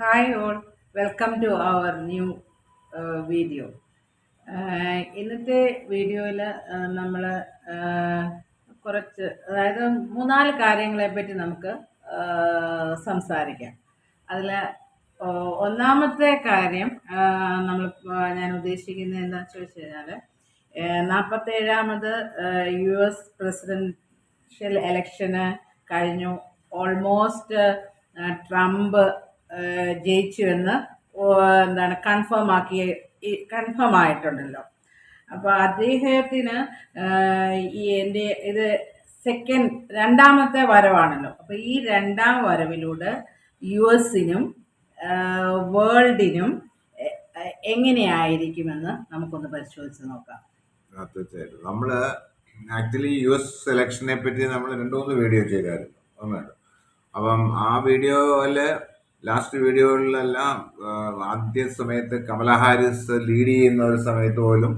Hi all, welcome to our new video. ഇന്നത്തെ വീഡിയോയിൽ നമ്മൾ കുറച്ച് അതായത് മൂന്നാല് കാര്യങ്ങളെ പറ്റി നമുക്ക് സംസാരിക്കാം. അതിൽ ഒന്നാമത്തെ കാര്യം നമ്മൾ ഞാൻ ഉദ്ദേശിക്കുന്നത് എന്താണെന്ന് ചോദിച്ചു കഴിഞ്ഞാൽ 47ാമത് US പ്രസിഡൻഷ്യൽ എലക്ഷന് കഴിഞ്ഞു. ഓൾമോസ്റ്റ് ട്രംപ് ജയിച്ചു എന്ന് എന്താണ് കൺഫേം ആയിട്ടുണ്ടല്ലോ. അപ്പോൾ അദ്ദേഹത്തിന് ഈ എൻ്റെ ഇത് രണ്ടാമത്തെ വരവാണല്ലോ. അപ്പോൾ ഈ രണ്ടാം വരവിലൂടെ US-നും വേൾഡിനും എങ്ങനെയായിരിക്കുമെന്ന് നമുക്കൊന്ന് പരിശോധിച്ച് നോക്കാം. തീർച്ചയായിട്ടും നമ്മള് ആക്ച്വലി US ഇലക്ഷനെ പറ്റി നമ്മൾ രണ്ടു മൂന്ന് വീഡിയോ ചെയ്തായിരുന്നു. ഓർമ്മയുണ്ട്. അപ്പം ആ വീഡിയോയില് ലാസ്റ്റ് വീഡിയോകളിലെല്ലാം ആദ്യ സമയത്ത് കമല ഹാരിസ് ലീഡ് ചെയ്യുന്ന ഒരു സമയത്ത് പോലും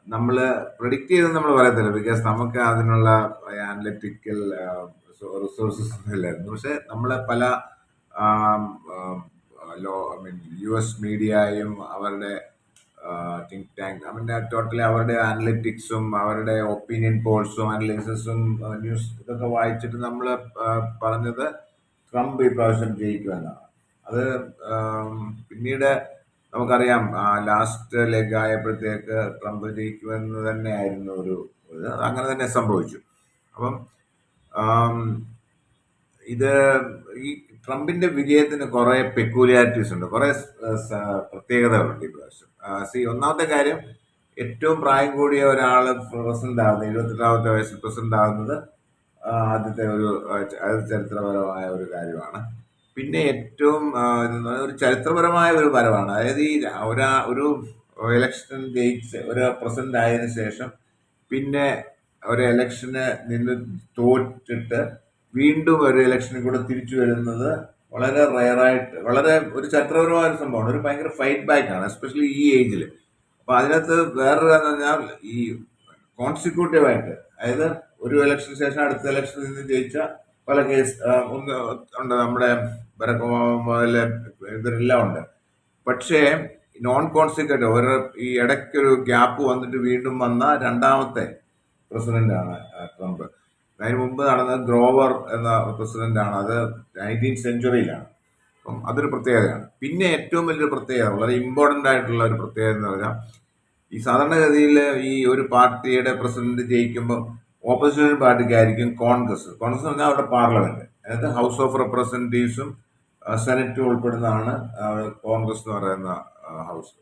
നമ്മൾ പ്രെഡിക്റ്റ് ചെയ്തെന്ന് നമ്മൾ പറയത്തില്ല, ബിക്കോസ് നമുക്ക് അതിനുള്ള അനലിറ്റിക്കൽ റിസോഴ്സസ് ഒന്നും ഇല്ലായിരുന്നു. പക്ഷെ നമ്മൾ പല US മീഡിയയും അവരുടെ തിങ്ക് ടാങ്ക് ടോട്ടലി അവരുടെ അനലിറ്റിക്സും അവരുടെ ഒപ്പീനിയൻ പോൾസും അനലിസിസും ന്യൂസ് ഇതൊക്കെ വായിച്ചിട്ട് നമ്മൾ പറഞ്ഞത് ട്രംപ് ഈ പ്രാവശ്യം ജയിക്കുമെന്നാണ്. അത് പിന്നീട് നമുക്കറിയാം, ലാസ്റ്റ് ലെഗ് ആയപ്പോഴത്തേക്ക് ട്രംപ് ജയിക്കുമെന്ന് തന്നെയായിരുന്നു അങ്ങനെ തന്നെ സംഭവിച്ചു. അപ്പം ഇത് ഈ ട്രംപിന്റെ വിജയത്തിന് കുറെ പെക്യൂലിയാരിറ്റീസ് ഉണ്ട്, കുറെ പ്രത്യേകതകളുണ്ട് ഈ പ്രാവശ്യം. ഒന്നാമത്തെ കാര്യം, ഏറ്റവും പ്രായം കൂടിയ ഒരാള് പ്രസിഡന്റ് ആകുന്നത് 28ാമത്തെ വയസ്സിൽ പ്രസിഡന്റ് ആകുന്നത് ആദ്യത്തെ ചരിത്രപരമായ ഒരു കാര്യമാണ്. പിന്നെ ഏറ്റവും ഒരു ചരിത്രപരമായ ഒരു വരവാണ്. അതായത് ഈ ഒരു ഇലക്ഷൻ ജയിച്ച് ഒരു പ്രസിഡന്റ് ആയതിനു ശേഷം പിന്നെ ഒരു ഇലക്ഷന് നിന്ന് തോറ്റിട്ട് വീണ്ടും ഒരു ഇലക്ഷനിൽ കൂടെ തിരിച്ചു വരുന്നത് വളരെ റയറായിട്ട്, വളരെ ഒരു ചരിത്രപരമായ ഒരു സംഭവമാണ്. ഒരു ഭയങ്കര ഫൈറ്റ് ബാക്ക് ആണ്, എസ്പെഷ്യലി ഈ ഏജിൽ. അപ്പൊ അതിനകത്ത് വേറൊരു പറഞ്ഞാൽ ഈ കോൺസിക്യൂട്ടീവായിട്ട്, അതായത് ഒരു ഇലക്ഷന് ശേഷം അടുത്ത ഇലക്ഷനിൽ നിന്ന് ജയിച്ച പല കേസ് ഉണ്ട്. നമ്മുടെ ബരാക് ഒബാമ മുതല് ഇവരെല്ലാം ഉണ്ട്. പക്ഷേ നോൺ കോൺസിക്യൂട്ടീവ് ഈ ഇടയ്ക്കൊരു ഗ്യാപ്പ് വന്നിട്ട് വീണ്ടും വന്ന രണ്ടാമത്തെ പ്രസിഡന്റ് ആണ് ട്രംപ്. അതിന് മുമ്പ് നടന്നത് ഗ്രോവർ എന്ന പ്രസിഡന്റ് ആണ്. അത് 19th സെഞ്ചുറിയിലാണ്. അപ്പം അതൊരു പ്രത്യേകതയാണ്. പിന്നെ ഏറ്റവും വലിയൊരു പ്രത്യേകത, വളരെ ഇമ്പോർട്ടൻ്റ് ആയിട്ടുള്ള ഒരു പ്രത്യേകത എന്ന് പറഞ്ഞാൽ, ഈ സാധാരണഗതിയിൽ ഈ ഒരു പാർട്ടിയുടെ പ്രസിഡന്റ് ജയിക്കുമ്പോൾ ഓപ്പോസിഷൻ പാർട്ടിക്കായിരിക്കും കോൺഗ്രസ്. കോൺഗ്രസ് എന്ന് പറഞ്ഞാൽ അവരുടെ പാർലമെന്റ്, അതായത് ഹൗസ് ഓഫ് റെപ്രസെന്റേറ്റീവ്സും സെനറ്റും ഉൾപ്പെടുന്നതാണ് കോൺഗ്രസ് എന്ന് പറയുന്ന ഹൗസ്.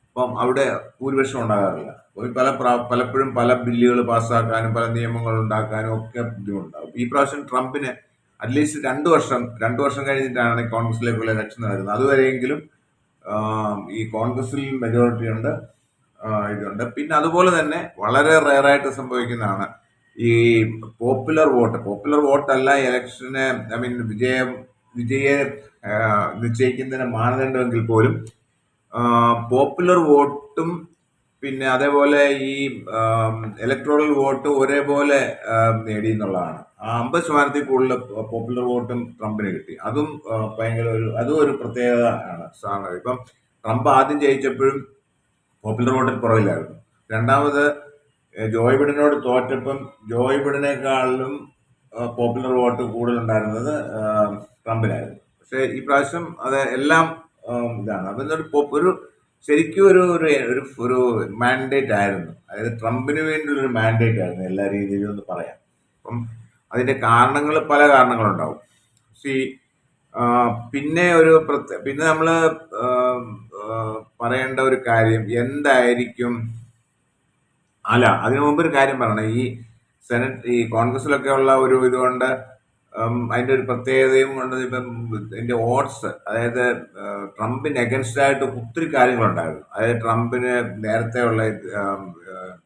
അപ്പം അവിടെ ഭൂരിപക്ഷം ഉണ്ടാകാറില്ല. പലപ്പോഴും പല ബില്ലുകൾ പാസ്സാക്കാനും പല നിയമങ്ങൾ ഉണ്ടാക്കാനും ഒക്കെ ബുദ്ധിമുട്ടുണ്ടാകും. ഈ പ്രാവശ്യം ട്രംപിന് അറ്റ്ലീസ്റ്റ് 2 വർഷം കഴിഞ്ഞിട്ടാണ് കോൺഗ്രസിലേക്കുള്ള ഇലക്ഷൻ വരുന്നത്. അതുവരെയെങ്കിലും ഈ കോൺഗ്രസിൽ മെജോറിറ്റി ഉണ്ട്, ഇതുണ്ട്. പിന്നെ അതുപോലെ തന്നെ വളരെ റെയറായിട്ട് സംഭവിക്കുന്നതാണ് ഈ പോപ്പുലർ വോട്ടല്ല ഇലക്ഷന് വിജയെ നിശ്ചയിക്കുന്നതിന് മാനദണ്ഡമെങ്കിൽ പോലും പോപ്പുലർ വോട്ടും പിന്നെ അതേപോലെ ഈ ഇലക്ട്രോറൽ വോട്ട് ഒരേപോലെ നേടി എന്നുള്ളതാണ്. 50% കൂടുതൽ പോപ്പുലർ വോട്ടും ട്രംപിന് കിട്ടി. അതും ഭയങ്കര അതും ഒരു പ്രത്യേകത ആണ് സാധനം. ഇപ്പം ട്രംപ് ആദ്യം ജയിച്ചപ്പോഴും പോപ്പുലർ വോട്ടിൽ പുറകിലായിരുന്നു. രണ്ടാമത് ജോയ് ബിഡനോട് തോറ്റപ്പം ജോയ് ബിഡനേക്കാളിലും പോപ്പുലർ വോട്ട് കൂടുതലുണ്ടായിരുന്നത് ട്രംപിനായിരുന്നു. പക്ഷെ ഈ പ്രാവശ്യം അത് എല്ലാം ഇതാണ്. അപ്പം ഒരു ശരിക്കും ഒരു മാൻഡേറ്റ് ആയിരുന്നു, അതായത് ട്രംപിന് വേണ്ടിയുള്ളൊരു മാൻഡേറ്റ് ആയിരുന്നു എല്ലാ രീതിയിലും എന്ന് പറയാം. അപ്പം അതിന്റെ പല കാരണങ്ങളുണ്ടാവും. പിന്നെ പിന്നെ നമ്മൾ പറയേണ്ട ഒരു കാര്യം എന്തായിരിക്കും, അതിനു മുമ്പ് ഒരു കാര്യം പറയണം. ഈ കോൺഗ്രസിലൊക്കെ ഉള്ള ഒരു ഇതുകൊണ്ട് അതിന്റെ ഒരു പ്രത്യേകതയും കൊണ്ട് ഇപ്പം ഇതിന്റെ ഓട്സ്, അതായത് ട്രംപിന് അഗൻസ്റ്റ് ആയിട്ട് ഒത്തിരി കാര്യങ്ങളുണ്ടായിരുന്നു. അതായത് ട്രംപിന് നേരത്തെ ഉള്ള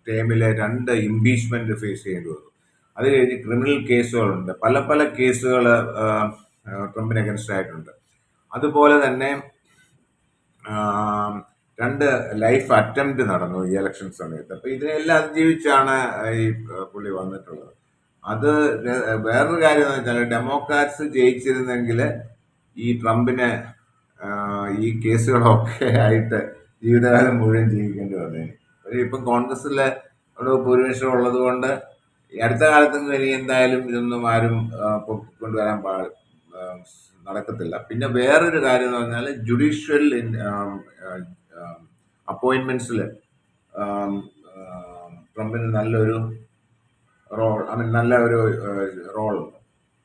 ടൈമിലെ 2 ഇംപീച്ച്മെന്റ് ഫേസ് ചെയ്യേണ്ടി വന്നു. അത് കഴിഞ്ഞ് ക്രിമിനൽ കേസുകളുണ്ട്, പല പല കേസുകൾ ട്രംപിന് അഗൻസ്റ്റ് ആയിട്ടുണ്ട്. അതുപോലെ തന്നെ 2 ലൈഫ് അറ്റംപ്റ്റ് നടന്നു ഈ ഇലക്ഷൻ സമയത്ത്. അപ്പൊ ഇതിനെല്ലാം അതിജീവിച്ചാണ് ഈ പുള്ളി വന്നിട്ടുള്ളത്. അത് വേറൊരു കാര്യം എന്ന് വെച്ചാൽ, ഡെമോക്രാറ്റ്സ് ജയിച്ചിരുന്നെങ്കിൽ ഈ ട്രംപിന് ഈ കേസുകളൊക്കെ ആയിട്ട് ജീവിതകാലം മുഴുവൻ ജീവിക്കേണ്ടി വന്നേനെ. ഇപ്പം കോൺഗ്രസ്സിലെ ഒരു ഭൂരിപക്ഷം ഉള്ളത് കൊണ്ട് ഈ അടുത്ത കാലത്തൊന്നും ഇനി എന്തായാലും ഇതൊന്നും ആരും പൊക്കിക്കൊണ്ടുവരാൻ നടക്കത്തില്ല. പിന്നെ വേറൊരു കാര്യം എന്ന് പറഞ്ഞാൽ ജുഡീഷ്യൽ അപ്പോയിൻമെന്റ്സിൽ ട്രംപിന് നല്ലൊരു നല്ല ഒരു റോളുണ്ട്.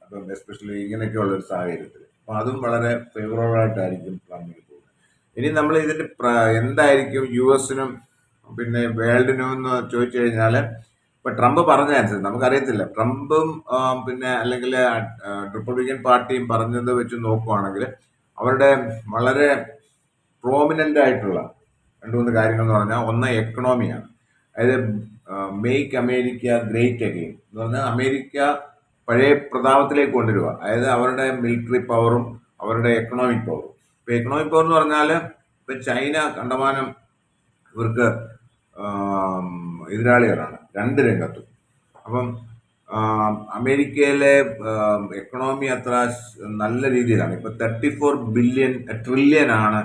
അപ്പം എസ്പെഷ്യലി ഇങ്ങനെയൊക്കെയുള്ള ഒരു സാഹചര്യത്തിൽ അപ്പം അതും വളരെ ഫേവറബിൾ ആയിട്ടായിരിക്കും ട്രംപിന് പോകുന്നത്. ഇനി നമ്മൾ ഇതിന്റെ എന്തായിരിക്കും യു എസിനും പിന്നെ വേൾഡിനും എന്ന് ചോദിച്ചു കഴിഞ്ഞാൽ ഇപ്പൊ ട്രംപ് പറഞ്ഞ അനുസരിച്ച് നമുക്കറിയത്തില്ല. ട്രംപും പിന്നെ അല്ലെങ്കിൽ റിപ്പബ്ലിക്കൻ പാർട്ടിയും പറഞ്ഞത് വെച്ച് നോക്കുവാണെങ്കിൽ അവരുടെ വളരെ പ്രോമിനന്റ് ആയിട്ടുള്ള രണ്ട് മൂന്ന് കാര്യങ്ങൾ എന്ന് പറഞ്ഞാൽ ഒന്ന് എക്കണോമിയാണ്. അതായത് മേക്ക് അമേരിക്ക ഗ്രേറ്റ് അഗെയിൻ എന്ന് പറഞ്ഞാൽ അമേരിക്ക പഴയ പ്രതാപത്തിലേക്ക് കൊണ്ടുവരിക. അതായത് അവരുടെ മിലിറ്ററി പവറും അവരുടെ എക്കണോമിക് പവറും. ഇപ്പൊ എക്കണോമിക് പവർ എന്ന് പറഞ്ഞാൽ ഇപ്പൊ ചൈന കണ്ടമാനം ഇവർക്ക് എതിരാളികളാണ് രണ്ട് രംഗത്തും. അപ്പം അമേരിക്കയിലെ എക്കണോമി അത്ര നല്ല രീതിയിലാണ്. ഇപ്പൊ 34 ട്രില്യൺ ആണ്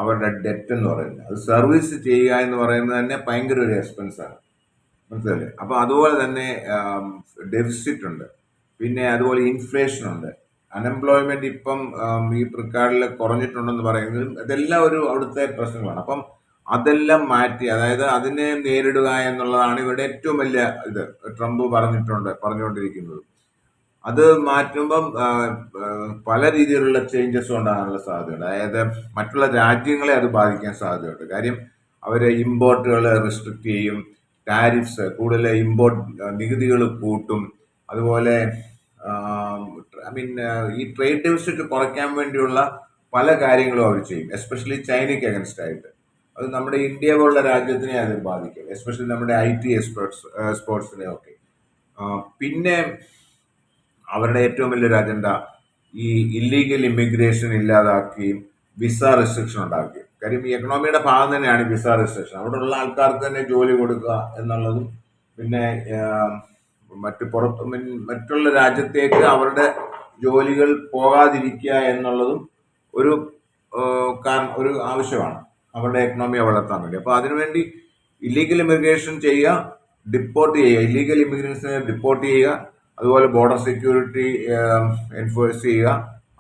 അവരുടെ ഡെറ്റ് എന്ന് പറയുന്നത്. അത് സർവീസ് ചെയ്യുക എന്ന് പറയുന്നത് തന്നെ ഭയങ്കര ഒരു എക്സ്പെൻസാണ്, മനസ്സിലല്ലേ? അപ്പൊ അതുപോലെ തന്നെ ഡെഫിസിറ്റ് ഉണ്ട്, പിന്നെ അതുപോലെ ഇൻഫ്ലേഷൻ ഉണ്ട്, അൺഎംപ്ലോയ്മെന്റ് ഇപ്പം ഈ പ്രക്കാരിൽ കുറഞ്ഞിട്ടുണ്ടെന്ന് പറയുന്നതും ഇതെല്ലാം ഒരു അവിടുത്തെ പ്രശ്നങ്ങളാണ്. അപ്പം അതെല്ലാം മാറ്റി, അതായത് അതിനെ നേരിടുക എന്നുള്ളതാണ് ഇവരുടെ ഏറ്റവും വലിയ ഇത് ട്രംപ് പറഞ്ഞുകൊണ്ടിരിക്കുന്നത്. അത് മാറ്റുമ്പം പല രീതിയിലുള്ള ചേഞ്ചസ് ഉണ്ടാകാനുള്ള സാധ്യതയുണ്ട്. അതായത് മറ്റുള്ള രാജ്യങ്ങളെ അത് ബാധിക്കാൻ സാധ്യതയുണ്ട്. കാര്യം അവര് ഇമ്പോർട്ടുകൾ റെസ്ട്രിക്ട് ചെയ്യും, ടാരിഫ്സ് കൂടുതൽ ഇമ്പോർട്ട് നികുതികൾ കൂട്ടും. അതുപോലെ ഈ ട്രേഡ് ഡെഫിസിറ്റ് കുറയ്ക്കാൻ വേണ്ടിയുള്ള പല കാര്യങ്ങളും അവർ ചെയ്യും, എസ്പെഷ്യലി ചൈനയ്ക്ക് അഗൻസ്റ്റ് ആയിട്ട്. അത് നമ്മുടെ ഇന്ത്യ പോലുള്ള രാജ്യത്തിനെ അത് ബാധിക്കും, എസ്പെഷ്യലി നമ്മുടെ IT എക്സ്പോർട്സിനെ ഒക്കെ. പിന്നെ അവരുടെ ഏറ്റവും വലിയൊരു അജണ്ട ഈ ഇല്ലീഗൽ ഇമിഗ്രേഷൻ ഇല്ലാതാക്കി വിസ റെസ്ട്രിക്ഷൻ ഉണ്ടാക്കി. കാര്യം ഈ എക്കണോമിയുടെ ഭാഗം തന്നെയാണ് വിസ റെസ്ട്രിക്ഷൻ. അവിടെയുള്ള ആൾക്കാർക്ക് തന്നെ ജോലി കൊടുക്കുക എന്നുള്ളതും പിന്നെ മറ്റുള്ള രാജ്യത്തേക്ക് അവരുടെ ജോലികൾ പോകാതിരിക്കുക എന്നുള്ളതും ഒരു ഒരു ആവശ്യമാണ് അവരുടെ എക്കണോമിയെ വളർത്താൻ വേണ്ടി. അപ്പോൾ അതിനുവേണ്ടി ഇല്ലീഗൽ ഇമിഗ്രേഷൻ ചെയ്യുക, ഡിപ്പോർട്ട് ചെയ്യുക, ഇല്ലീഗൽ ഇമിഗ്രേഷനെ ഡിപ്പോർട്ട് ചെയ്യുക, അതുപോലെ ബോർഡർ സെക്യൂരിറ്റി എൻഫോഴ്സ് ചെയ്യുക,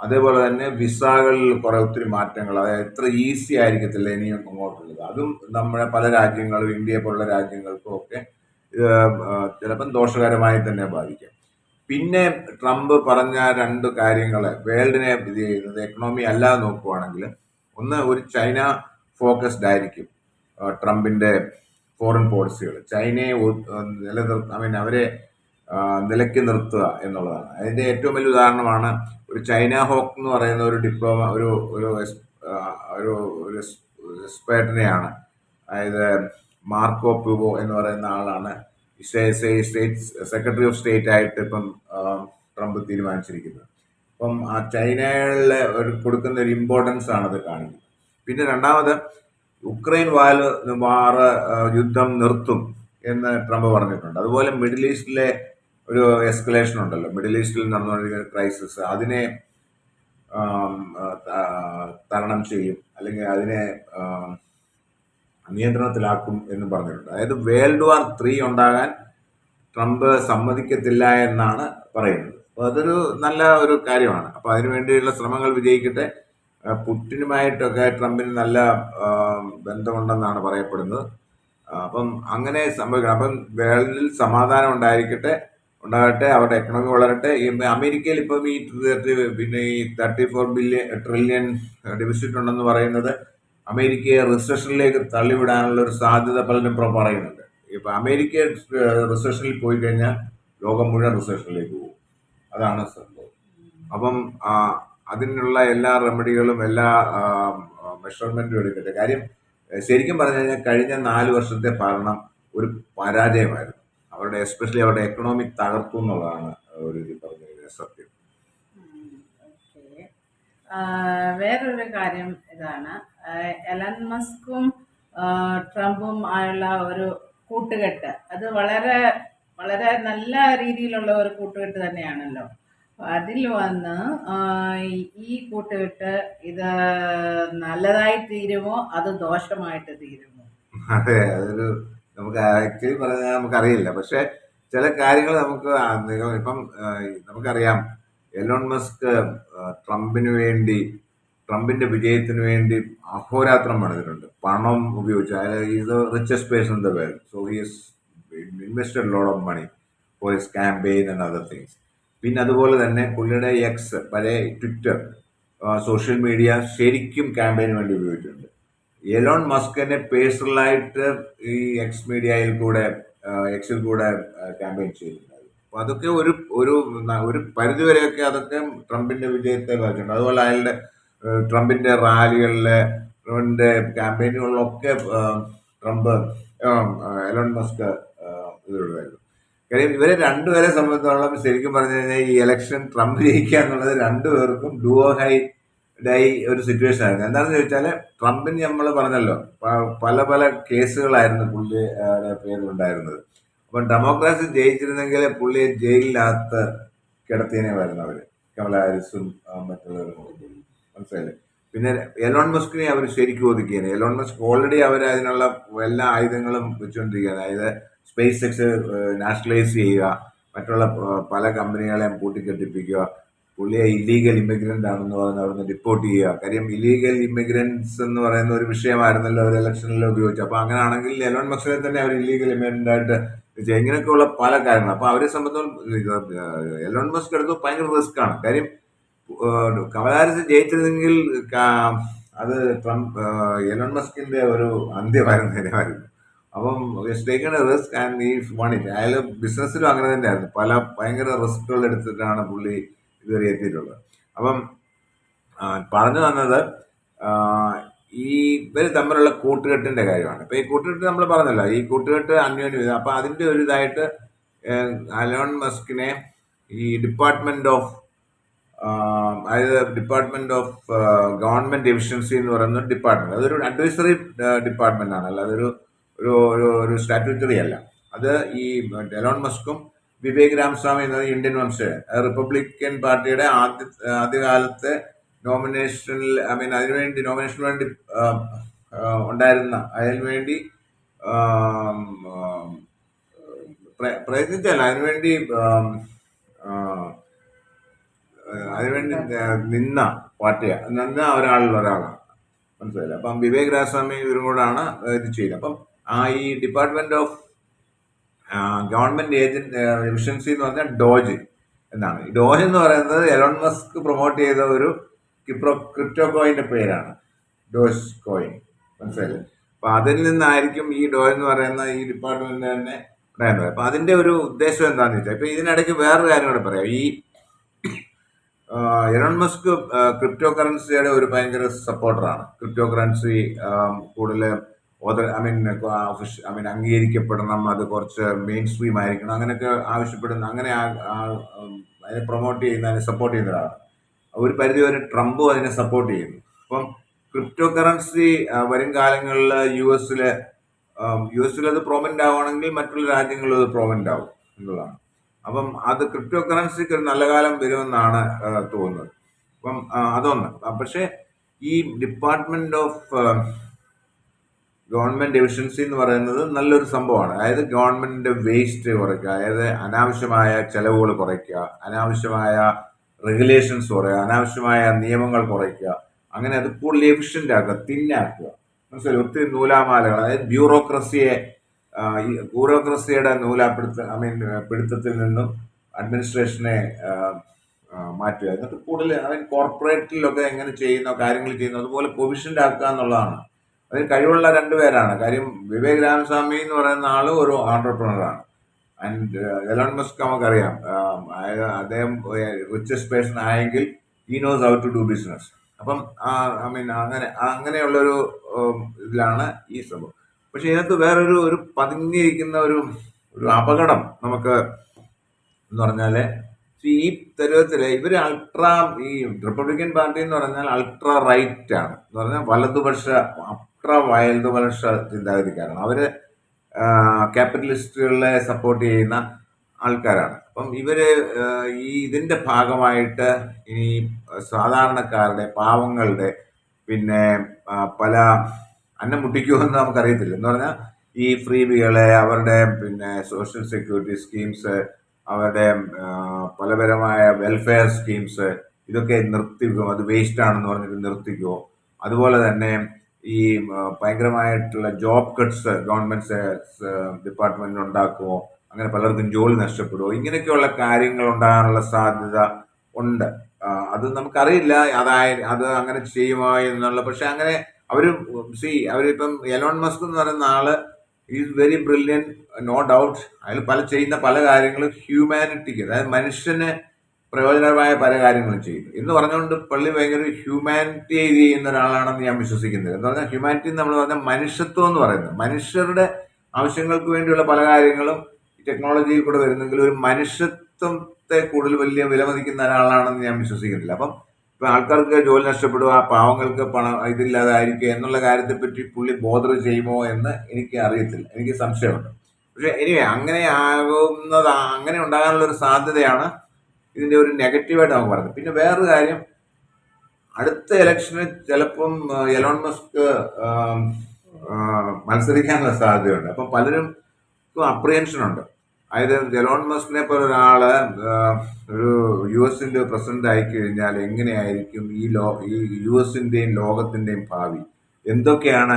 അതേപോലെ തന്നെ വിസകളിൽ കുറെ ഒത്തിരി മാറ്റങ്ങൾ, അതായത് എത്ര ഈസി ആയിരിക്കത്തില്ല ഇനിയും അങ്ങോട്ടുള്ളത്. അതും നമ്മുടെ പല രാജ്യങ്ങളും ഇന്ത്യയെ പോലുള്ള രാജ്യങ്ങൾക്കും ഒക്കെ ചിലപ്പം ദോഷകരമായി തന്നെ ബാധിക്കും. പിന്നെ ട്രംപ് പറഞ്ഞ രണ്ട് കാര്യങ്ങള് വേൾഡിനെ ഇത് ചെയ്യുന്നത് എക്കണോമി അല്ലാതെ നോക്കുവാണെങ്കിൽ, ഒന്ന് ഒരു ചൈന ഫോക്കസ്ഡ് ആയിരിക്കും ട്രംപിന്റെ ഫോറിൻ പോളിസികൾ. ചൈനയെ അവരെ നിലയ്ക്ക് നിർത്തുക എന്നുള്ളതാണ്. അതിന്റെ ഏറ്റവും വലിയ ഉദാഹരണമാണ് ഒരു ചൈന ഹോക്ക് എന്ന് പറയുന്ന ഒരു ഡിപ്ലോമ ഒരു ഒരു ഒരു ഒരു എക്സ്പേർട്ടിനെയാണ്, അതായത് മാർക്കോ പ്യൂബോ എന്ന് പറയുന്ന ആളാണ് സ്റ്റേറ്റ് സെക്രട്ടറി ഓഫ് സ്റ്റേറ്റ് ആയിട്ട് ഇപ്പം ട്രംപ് തീരുമാനിച്ചിരിക്കുന്നത്. അപ്പം ആ ചൈനയിലെ കൊടുക്കുന്ന ഒരു ഇമ്പോർട്ടൻസ് ആണ് അത് കാണിക്കുന്നത്. പിന്നെ രണ്ടാമത് ഉക്രൈൻ വാർ യുദ്ധം നിർത്തും എന്ന് ട്രംപ് പറഞ്ഞിട്ടുണ്ട്. അതുപോലെ മിഡിൽ ഈസ്റ്റിലെ ഒരു എസ്കലേഷൻ ഉണ്ടല്ലോ, മിഡിൽ ഈസ്റ്റിൽ നടന്നുകൊണ്ടിരിക്കുന്ന ക്രൈസിസ്, അതിനെ തരണം ചെയ്യും, അല്ലെങ്കിൽ അതിനെ നിയന്ത്രണത്തിലാക്കും എന്ന് പറഞ്ഞിട്ടുണ്ട്. അതായത് വേൾഡ് വാർ 3 ഉണ്ടാകാൻ ട്രംപ് സമ്മതിക്കത്തില്ല എന്നാണ് പറയുന്നത്. അപ്പോൾ അതൊരു നല്ല ഒരു കാര്യമാണ്. അപ്പോൾ അതിനുവേണ്ടിയുള്ള ശ്രമങ്ങൾ വിജയിക്കട്ടെ. പുടിനുമായിട്ടൊക്കെ ട്രംപിന് നല്ല ബന്ധമുണ്ടെന്നാണ് പറയപ്പെടുന്നത്. അപ്പം അങ്ങനെ സംഭവിക്കണം. അപ്പം വേൾഡിൽ സമാധാനം ഉണ്ടാകട്ടെ, അവരുടെ എക്കണോമി വളരട്ടെ. ഈ അമേരിക്കയിൽ ഇപ്പം പിന്നെ ഈ 34 ട്രില്യൺ ഡെഫിസിറ്റ് ഉണ്ടെന്ന് പറയുന്നത് അമേരിക്കയെ റിസഷനിലേക്ക് തള്ളിവിടാനുള്ള ഒരു സാധ്യത പലരും പറയുന്നുണ്ട്. ഇപ്പൊ അമേരിക്ക റിസഷനിൽ പോയി കഴിഞ്ഞാൽ ലോകം മുഴുവൻ റിസഷനിലേക്ക് പോകും. അതാണ് സംഭവം. അപ്പം അതിനുള്ള എല്ലാ റെമഡികളും എല്ലാ മെഷർമെന്റും എടുക്കട്ടെ. കാര്യം ശരിക്കും പറഞ്ഞു കഴിഞ്ഞാൽ കഴിഞ്ഞ 4 വർഷത്തെ ഭരണം ഒരു പരാജയമായിരുന്നു. എസ്പെഷ്യലി അവരുടെ എക്കണോമി തകർത്തു എന്നുള്ളതാണ് ഒരു പറഞ്ഞു കഴിഞ്ഞാൽ സത്യം. വേറൊരു കാര്യം ഇതാണ്, എലൻ മസ്കും ട്രംപും ആയുള്ള ഒരു കൂട്ടുകെട്ട്, അത് വളരെ വളരെ നല്ല രീതിയിലുള്ള ഒരു കൂട്ടുകെട്ട് തന്നെയാണല്ലോ. അതിൽ വന്ന് ഈ കൂട്ടുകെട്ട് ഇത് നല്ലതായി തീരുമോ അത് ദോഷമായിട്ട് തീരുമോ? അതെ, അതൊരു നമുക്ക് ആക്ച്വലി പറഞ്ഞാൽ നമുക്കറിയില്ല. പക്ഷെ ചില കാര്യങ്ങൾ നമുക്ക് ഇപ്പം നമുക്കറിയാം. എലോൺ മസ്ക് ട്രംപിന് വേണ്ടി, ട്രംപിന്റെ വിജയത്തിന് വേണ്ടി അഹോരാത്രം പണിതിട്ടുണ്ട്. പണം ഉപയോഗിച്ച് അതായത് is the richest person in the world. So he's invested lot of money for his campaign and other things. പിന്നെ അതുപോലെ തന്നെ പുള്ളിയുടെ എക്സ്, പഴയ ട്വിറ്റർ, സോഷ്യൽ മീഡിയ ശരിക്കും ക്യാമ്പയിന് വേണ്ടി ഉപയോഗിച്ചിട്ടുണ്ട്. എലോൺ മസ്കിനെ പേഴ്സണലായിട്ട് ഈ മീഡിയയിൽ കൂടെ, എക്സിൽ കൂടെ ക്യാമ്പയിൻ ചെയ്തിട്ടുണ്ടായിരുന്നു. അപ്പൊ അതൊക്കെ ഒരു ഒരു ഒരു പരിധിവരെയൊക്കെ അതൊക്കെ ട്രംപിന്റെ വിജയത്തെ ബാധിച്ചിട്ടുണ്ട്. അതുപോലെ അയാളുടെ ട്രംപിന്റെ റാലികളിലെ, ട്രംപിന്റെ ക്യാമ്പയിനുകളിലൊക്കെ ട്രംപ് എലോൺ മസ്ക് ഇതിലുണ്ടായിരുന്നു. കാര്യം ഇവരെ രണ്ടുപേരെ സംബന്ധിച്ചോളം ശരിക്കും പറഞ്ഞു കഴിഞ്ഞാൽ ഈ ഇലക്ഷൻ ട്രംപ് ജയിക്കുക എന്നുള്ളത് രണ്ടുപേർക്കും ഡുവോ ഹൈ ഡൈ ഒരു സിറ്റുവേഷൻ ആയിരുന്നു. എന്താണെന്ന് ചോദിച്ചാല് ട്രംപിന് നമ്മൾ പറഞ്ഞല്ലോ പല പല കേസുകളായിരുന്നു പുള്ളിയുടെ പേരിലുണ്ടായിരുന്നത്. അപ്പം ഡെമോക്രാസി ജയിച്ചിരുന്നെങ്കിൽ പുള്ളിയെ ജയിലിനകത്ത് കിടത്തിയനെ വരുന്നു അവര്, കമലാ ഹാരിസും മറ്റുള്ളവരും. മനസ്സിലായില്ലേ? പിന്നെ എലോൺ മസ്കിനെ അവർ ശരിക്കും ഒതുക്കിയാണ്. എലോൺ മസ്ക് ഓൾറെഡി അവർ അതിനുള്ള എല്ലാ ആയുധങ്ങളും വെച്ചുകൊണ്ടിരിക്കുകയാണ്. അതായത് സ്പേസ് എക്സ് നാഷണലൈസ് ചെയ്യുക, മറ്റുള്ള പല കമ്പനികളെയും കൂട്ടിക്കെട്ടിപ്പിക്കുക, പുള്ളിയെ ഇല്ലീഗൽ ഇമിഗ്രന്റ് ആണെന്ന് പറഞ്ഞ് അവിടുന്ന് ഡിപ്പോർട്ട് ചെയ്യുക. കാര്യം ഇല്ലീഗൽ ഇമിഗ്രൻസ് എന്ന് പറയുന്ന ഒരു വിഷയമായിരുന്നല്ലോ അവർ ഇലക്ഷനിൽ ഉപയോഗിച്ചത്. അപ്പൊ അങ്ങനെയാണെങ്കിൽ എലോൺ മസ്കിനെ തന്നെ അവർ ഇല്ലീഗൽ ഇമിഗ്രന്റ് ആയിട്ട് ഇങ്ങനെയൊക്കെയുള്ള പല കാര്യങ്ങൾ. അപ്പൊ അവരെ സംബന്ധിച്ചിടത്തോളം എലോൺ മസ്ക് എടുത്ത് ഭയങ്കര റിസ്ക് ആണ്. കാര്യം കമലാ ഹാരിസ് ജയിച്ചിരുന്നെങ്കിൽ അത് ട്രംപ് എലോൺ മസ്കിന്റെ ഒരു അന്ത്യമായിരുന്നു. അപ്പം ടേക്കൺ എ റിസ്ക് ആൻഡ് ഈ വൺ ഇറ്റ്. അയാൾ ബിസിനസ്സിലും അങ്ങനെ തന്നെയായിരുന്നു. പല ഭയങ്കര റിസ്കുകൾ എടുത്തിട്ടാണ് പുള്ളി ഇതുവരെ എത്തിയിട്ടുള്ളത്. അപ്പം പറഞ്ഞു വന്നത് ഈ ഇവർ തമ്മിലുള്ള കൂട്ടുകെട്ടിന്റെ കാര്യമാണ്. ഇപ്പൊ ഈ കൂട്ടുകെട്ട് നമ്മൾ പറഞ്ഞല്ലോ, ഈ കൂട്ടുകെട്ട് അന്യോന്യം. അപ്പൊ അതിന്റെ ഒരു ഇതായിട്ട് എലോൺ മസ്കിനെ ഈ ഡിപ്പാർട്ട്മെന്റ് ഓഫ് ഗവൺമെന്റ് എഫിഷ്യൻസി എന്ന് പറയുന്ന ഡിപ്പാർട്ട്മെന്റ്, അതൊരു അഡ്വൈസറി ഡിപ്പാർട്ട്മെന്റ് ആണ്, അല്ല അതൊരു ഒരു ഒരു സ്റ്റാറ്റ്യൂട്ടറി അല്ല. അത് ഈ എലോൺ മസ്കും വിവേക് രാമസ്വാമി എന്നത് ഇന്ത്യൻ വംശജൻ, റിപ്പബ്ലിക്കൻ പാർട്ടിയുടെ ആദ്യകാലത്തെ നോമിനേഷനിൽ, അതിനുവേണ്ടി നോമിനേഷന് വേണ്ടി ഉണ്ടായിരുന്ന, അതിനുവേണ്ടി പ്രയത്നിച്ചല്ല, അതിനുവേണ്ടി നിന്ന നിന്ന ഒരാളാണ്. മനസ്സിലായില്ല? അപ്പം വിവേക് രാമസ്വാമി ഇവരും കൂടാണ് ഇത് ചെയ്യുന്നത്. അപ്പം ഈ ഡിപ്പാർട്ട്മെന്റ് ഓഫ് ഗവൺമെന്റ് എഫിഷ്യൻസി എന്ന് പറഞ്ഞാൽ ഡോജ് എന്നാണ്. ഈ ഡോജ് എന്ന് പറയുന്നത് എലോൺ മസ്ക് പ്രൊമോട്ട് ചെയ്ത ഒരു ക്രിപ്റ്റോ കോയിന്റെ പേരാണ്, ഡോജ് കോയിൻ. മനസ്സിലായില്ലേ? അപ്പൊ അതിൽ നിന്നായിരിക്കും ഈ ഡോജ് എന്ന് പറയുന്ന ഈ ഡിപ്പാർട്ട്മെന്റ് തന്നെ ഉണ്ടായിരുന്നത്. അപ്പൊ അതിന്റെ ഒരു ഉദ്ദേശം എന്താണെന്ന് വെച്ചാൽ, ഇപ്പൊ ഇതിനിടയ്ക്ക് വേറൊരു കാര്യം കൂടെ പറയാം. ഈ എലോൺ മസ്ക് ക്രിപ്റ്റോ കറൻസിയുടെ ഒരു ഭയങ്കര സപ്പോർട്ടറാണ്. ക്രിപ്റ്റോ കറൻസി കൂടുതൽ അംഗീകരിക്കപ്പെടണം, അത് കുറച്ച് മെയിൻ സ്ട്രീം ആയിരിക്കണം, അങ്ങനെയൊക്കെ ആവശ്യപ്പെടുന്ന, അങ്ങനെ അതിനെ പ്രൊമോട്ട് ചെയ്യുന്ന, അതിനെ സപ്പോർട്ട് ചെയ്യുന്ന ഒരാളാണ്. ഒരു പരിധി വരെ ട്രംപും അതിനെ സപ്പോർട്ട് ചെയ്യുന്നു. അപ്പം ക്രിപ്റ്റോ കറൻസി വരും കാലങ്ങളിൽ യു എസിൽ അത് പ്രോമിനന്റ് ആവുകയാണെങ്കിൽ മറ്റുള്ള രാജ്യങ്ങളിൽ അത് പ്രോമിനന്റ് ആവും എന്നുള്ളതാണ്. അപ്പം അത് ക്രിപ്റ്റോ കറൻസിക്ക് ഒരു നല്ല കാലം വരുമെന്നാണ് തോന്നുന്നത്. അപ്പം അതൊന്ന്. പക്ഷെ ഈ ഡിപ്പാർട്ട്മെന്റ് ഓഫ് ഗവൺമെന്റ് എഫിഷ്യൻസി എന്ന് പറയുന്നത് നല്ലൊരു സംഭവമാണ്. അതായത് ഗവൺമെന്റിന്റെ വേസ്റ്റ് കുറയ്ക്കുക, അതായത് അനാവശ്യമായ ചെലവുകൾ കുറയ്ക്കുക, അനാവശ്യമായ റെഗുലേഷൻസ് കുറയ്ക്കുക, അനാവശ്യമായ നിയമങ്ങൾ കുറയ്ക്കുക, അങ്ങനെ അത് കൂടുതൽ എഫിഷ്യന്റ് ആക്കുക, തിന്നാക്കുക. മനസ്സിലായി? ഒത്തിരി നൂലാമാലകൾ, അതായത് ബ്യൂറോക്രസിയുടെ പിടുത്തത്തിൽ നിന്നും അഡ്മിനിസ്ട്രേഷനെ മാറ്റുക. എന്നിട്ട് കൂടുതൽ കോർപ്പറേറ്റിലൊക്കെ എങ്ങനെ ചെയ്യുന്നോ കാര്യങ്ങൾ ചെയ്യുന്നു അതുപോലെ പ്രൊവിഷൻ്റെ ആക്കുക എന്നുള്ളതാണ്. അതിന് കഴിവുള്ള രണ്ടുപേരാണ്. കാര്യം വിവേക് രാമസ്വാമി എന്ന് പറയുന്ന ആള് ഒരു ആണ്. ആൻഡ് എലോൺ മസ്ക് നമുക്കറിയാം, അദ്ദേഹം റിച്ചസ്റ്റ് പേഴ്സൺ ആയെങ്കിൽ he knows how to do business. അപ്പം അങ്ങനെയുള്ളൊരു ഇതിലാണ് ഈ സംഭവം. പക്ഷെ ഇതിനകത്ത് വേറൊരു പതുങ്ങിയിരിക്കുന്ന ഒരു അപകടം നമുക്ക് എന്ന് പറഞ്ഞാല്, ഈ തരത്തില് ഇവര് ഈ റിപ്പബ്ലിക്കൻ പാർട്ടി എന്ന് പറഞ്ഞാൽ അൾട്രാ റൈറ്റ് ആണ് എന്ന് പറഞ്ഞാൽ വലതുപക്ഷ ചിന്താഗതിക്കാരാണ്. അവര് ക്യാപിറ്റലിസ്റ്റുകളെ സപ്പോർട്ട് ചെയ്യുന്ന, ആൾക്കാരാണ്. അപ്പം ഇവര് ഈ ഇതിന്റെ ഭാഗമായിട്ട് ഇനി സാധാരണക്കാരുടെ, പാവങ്ങളുടെ, പിന്നെ പല അന്നം മുട്ടിക്കുമോ എന്ന് നമുക്കറിയത്തില്ല. എന്ന് പറഞ്ഞാൽ ഈ ഫ്രീബികളെ, അവരുടെ പിന്നെ സോഷ്യൽ സെക്യൂരിറ്റി സ്കീംസ്, അവരുടെ പലപരമായ വെൽഫെയർ സ്കീംസ്, ഇതൊക്കെ നിർത്തിക്കുമോ, അത് വേസ്റ്റ് ആണെന്ന് പറഞ്ഞിട്ട് നിർത്തിക്കുമോ, അതുപോലെ തന്നെ ഈ ഭയങ്കരമായിട്ടുള്ള ജോബ് കട്ട്സ് ഗവൺമെന്റ് ഡിപ്പാർട്ട്മെന്റിൽ ഉണ്ടാക്കുമോ, അങ്ങനെ പലർക്കും ജോലി നഷ്ടപ്പെടുമോ, ഇങ്ങനെയൊക്കെയുള്ള കാര്യങ്ങൾ ഉണ്ടാകാനുള്ള സാധ്യത ഉണ്ട്. അത് നമുക്കറിയില്ല അത് അങ്ങനെ ചെയ്യുമോ എന്നുള്ള. പക്ഷെ അങ്ങനെ അവര് അവരിപ്പം എലോൺ മസ്ക് എന്ന് പറയുന്ന ആള് is very brilliant, no doubt. അയാൾ ചെയ്യുന്ന പല കാര്യങ്ങളും ഹ്യൂമാനിറ്റിക്ക്, അതായത് മനുഷ്യന് പ്രയോജനകരമായ പല കാര്യങ്ങളും ചെയ്യുന്നു എന്ന് പറഞ്ഞുകൊണ്ട് പള്ളി ഭയങ്കര ഹ്യൂമാനിറ്റി ചെയ്യുന്ന ഒരാളാണെന്ന് ഞാൻ വിശ്വസിക്കുന്നത്. എന്ന് പറഞ്ഞാൽ ഹ്യൂമാനിറ്റി നമ്മൾ പറഞ്ഞാൽ മനുഷ്യത്വം എന്ന് പറയുന്നത്, മനുഷ്യരുടെ ആവശ്യങ്ങൾക്ക് വേണ്ടിയുള്ള പല കാര്യങ്ങളും ടെക്നോളജിയിൽ കൂടെ വരുന്നെങ്കിൽ ഒരു മനുഷ്യത്വത്തെ കൂടുതൽ വലിയ വിലമതിക്കുന്ന ഒരാളാണെന്ന് ഞാൻ വിശ്വസിക്കുന്നില്ല. അപ്പം ഇപ്പൊ ആൾക്കാർക്ക് ജോലി നഷ്ടപ്പെടുക, പാവങ്ങൾക്ക് പണം ഇതില്ലാതായിരിക്കുക എന്നുള്ള കാര്യത്തെപ്പറ്റി പുള്ളി ബോധർ ചെയ്യുമോ എന്ന് എനിക്ക് അറിയത്തില്ല, എനിക്ക് സംശയമുണ്ട്. പക്ഷെ എനിവേ അങ്ങനെ ആകുന്നത്, അങ്ങനെ ഉണ്ടാകാനുള്ള ഒരു സാധ്യതയാണ് ഇതിന്റെ ഒരു നെഗറ്റീവായിട്ട് നമുക്ക് പറയുന്നത്. പിന്നെ വേറൊരു കാര്യം, അടുത്ത ഇലക്ഷന് ചിലപ്പം എലോൺ മസ്ക് മത്സരിക്കാനുള്ള സാധ്യതയുണ്ട്. അപ്പം പലരും അപ്രിയൻഷൻ ഉണ്ട്. അതായത് എലോൺ മസ്കിനെ പോലെ ഒരാള് ഒരു US പ്രസിഡന്റ് ആയി കഴിഞ്ഞാൽ എങ്ങനെയായിരിക്കും ഈ US-ന്റെയും ലോകത്തിന്റെയും ഭാവി, എന്തൊക്കെയാണ്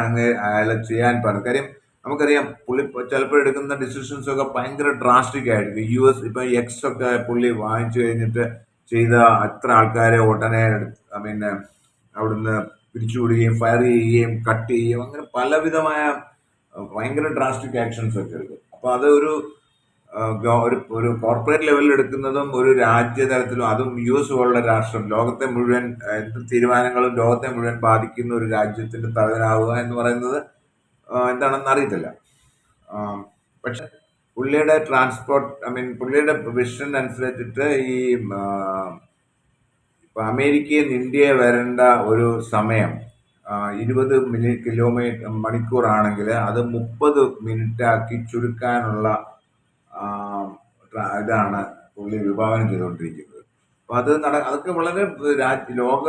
അയാൾ ചെയ്യാൻ പാടുന്നത്. കാര്യം നമുക്കറിയാം, പുള്ളി ചിലപ്പോൾ എടുക്കുന്ന ഡിസിഷൻസ് ഒക്കെ ഭയങ്കര ഡ്രാസ്റ്റിക് ആയിരിക്കും. ഇപ്പൊ എക്സ് ഒക്കെ പുള്ളി വാങ്ങിച്ചു കഴിഞ്ഞിട്ട് ചെയ്ത അത്ര ആൾക്കാരെ ഉടനെ പിന്നെ അവിടുന്ന് പിരിച്ചുവിടുകയും ഫയർ ചെയ്യുകയും കട്ട് ചെയ്യുകയും അങ്ങനെ പലവിധമായ ഭയങ്കര ഡ്രാസ്റ്റിക് ആക്ഷൻസ് ഒക്കെ എടുക്കും. അപ്പൊ അത് ഒരു കോർപ്പറേറ്റ് ലെവലിൽ എടുക്കുന്നതും ഒരു രാജ്യതലത്തിലും, അതും US പോലുള്ള രാഷ്ട്രം, ലോകത്തെ മുഴുവൻ എന്ത് തീരുമാനങ്ങളും ലോകത്തെ മുഴുവൻ ബാധിക്കുന്ന ഒരു രാജ്യത്തിന്റെ തലവനാവുക എന്ന് പറയുന്നത് എന്താണെന്ന് അറിയത്തില്ല. പക്ഷെ പുള്ളിയുടെ പുള്ളിയുടെ വിഷൻ അനുസരിച്ചിട്ട് ഈ ഇപ്പൊ അമേരിക്കയിൽ നിന്ന് ഇന്ത്യയെ വരേണ്ട ഒരു സമയം 20 കിലോമീറ്റർ മണിക്കൂറാണെങ്കിൽ അത് 30 മിനിറ്റ് ആക്കി ചുരുക്കാനുള്ള ഇതാണ് പുള്ളി വിഭാവനം ചെയ്തുകൊണ്ടിരിക്കുന്നത്. അപ്പൊ അതൊക്കെ വളരെ ലോക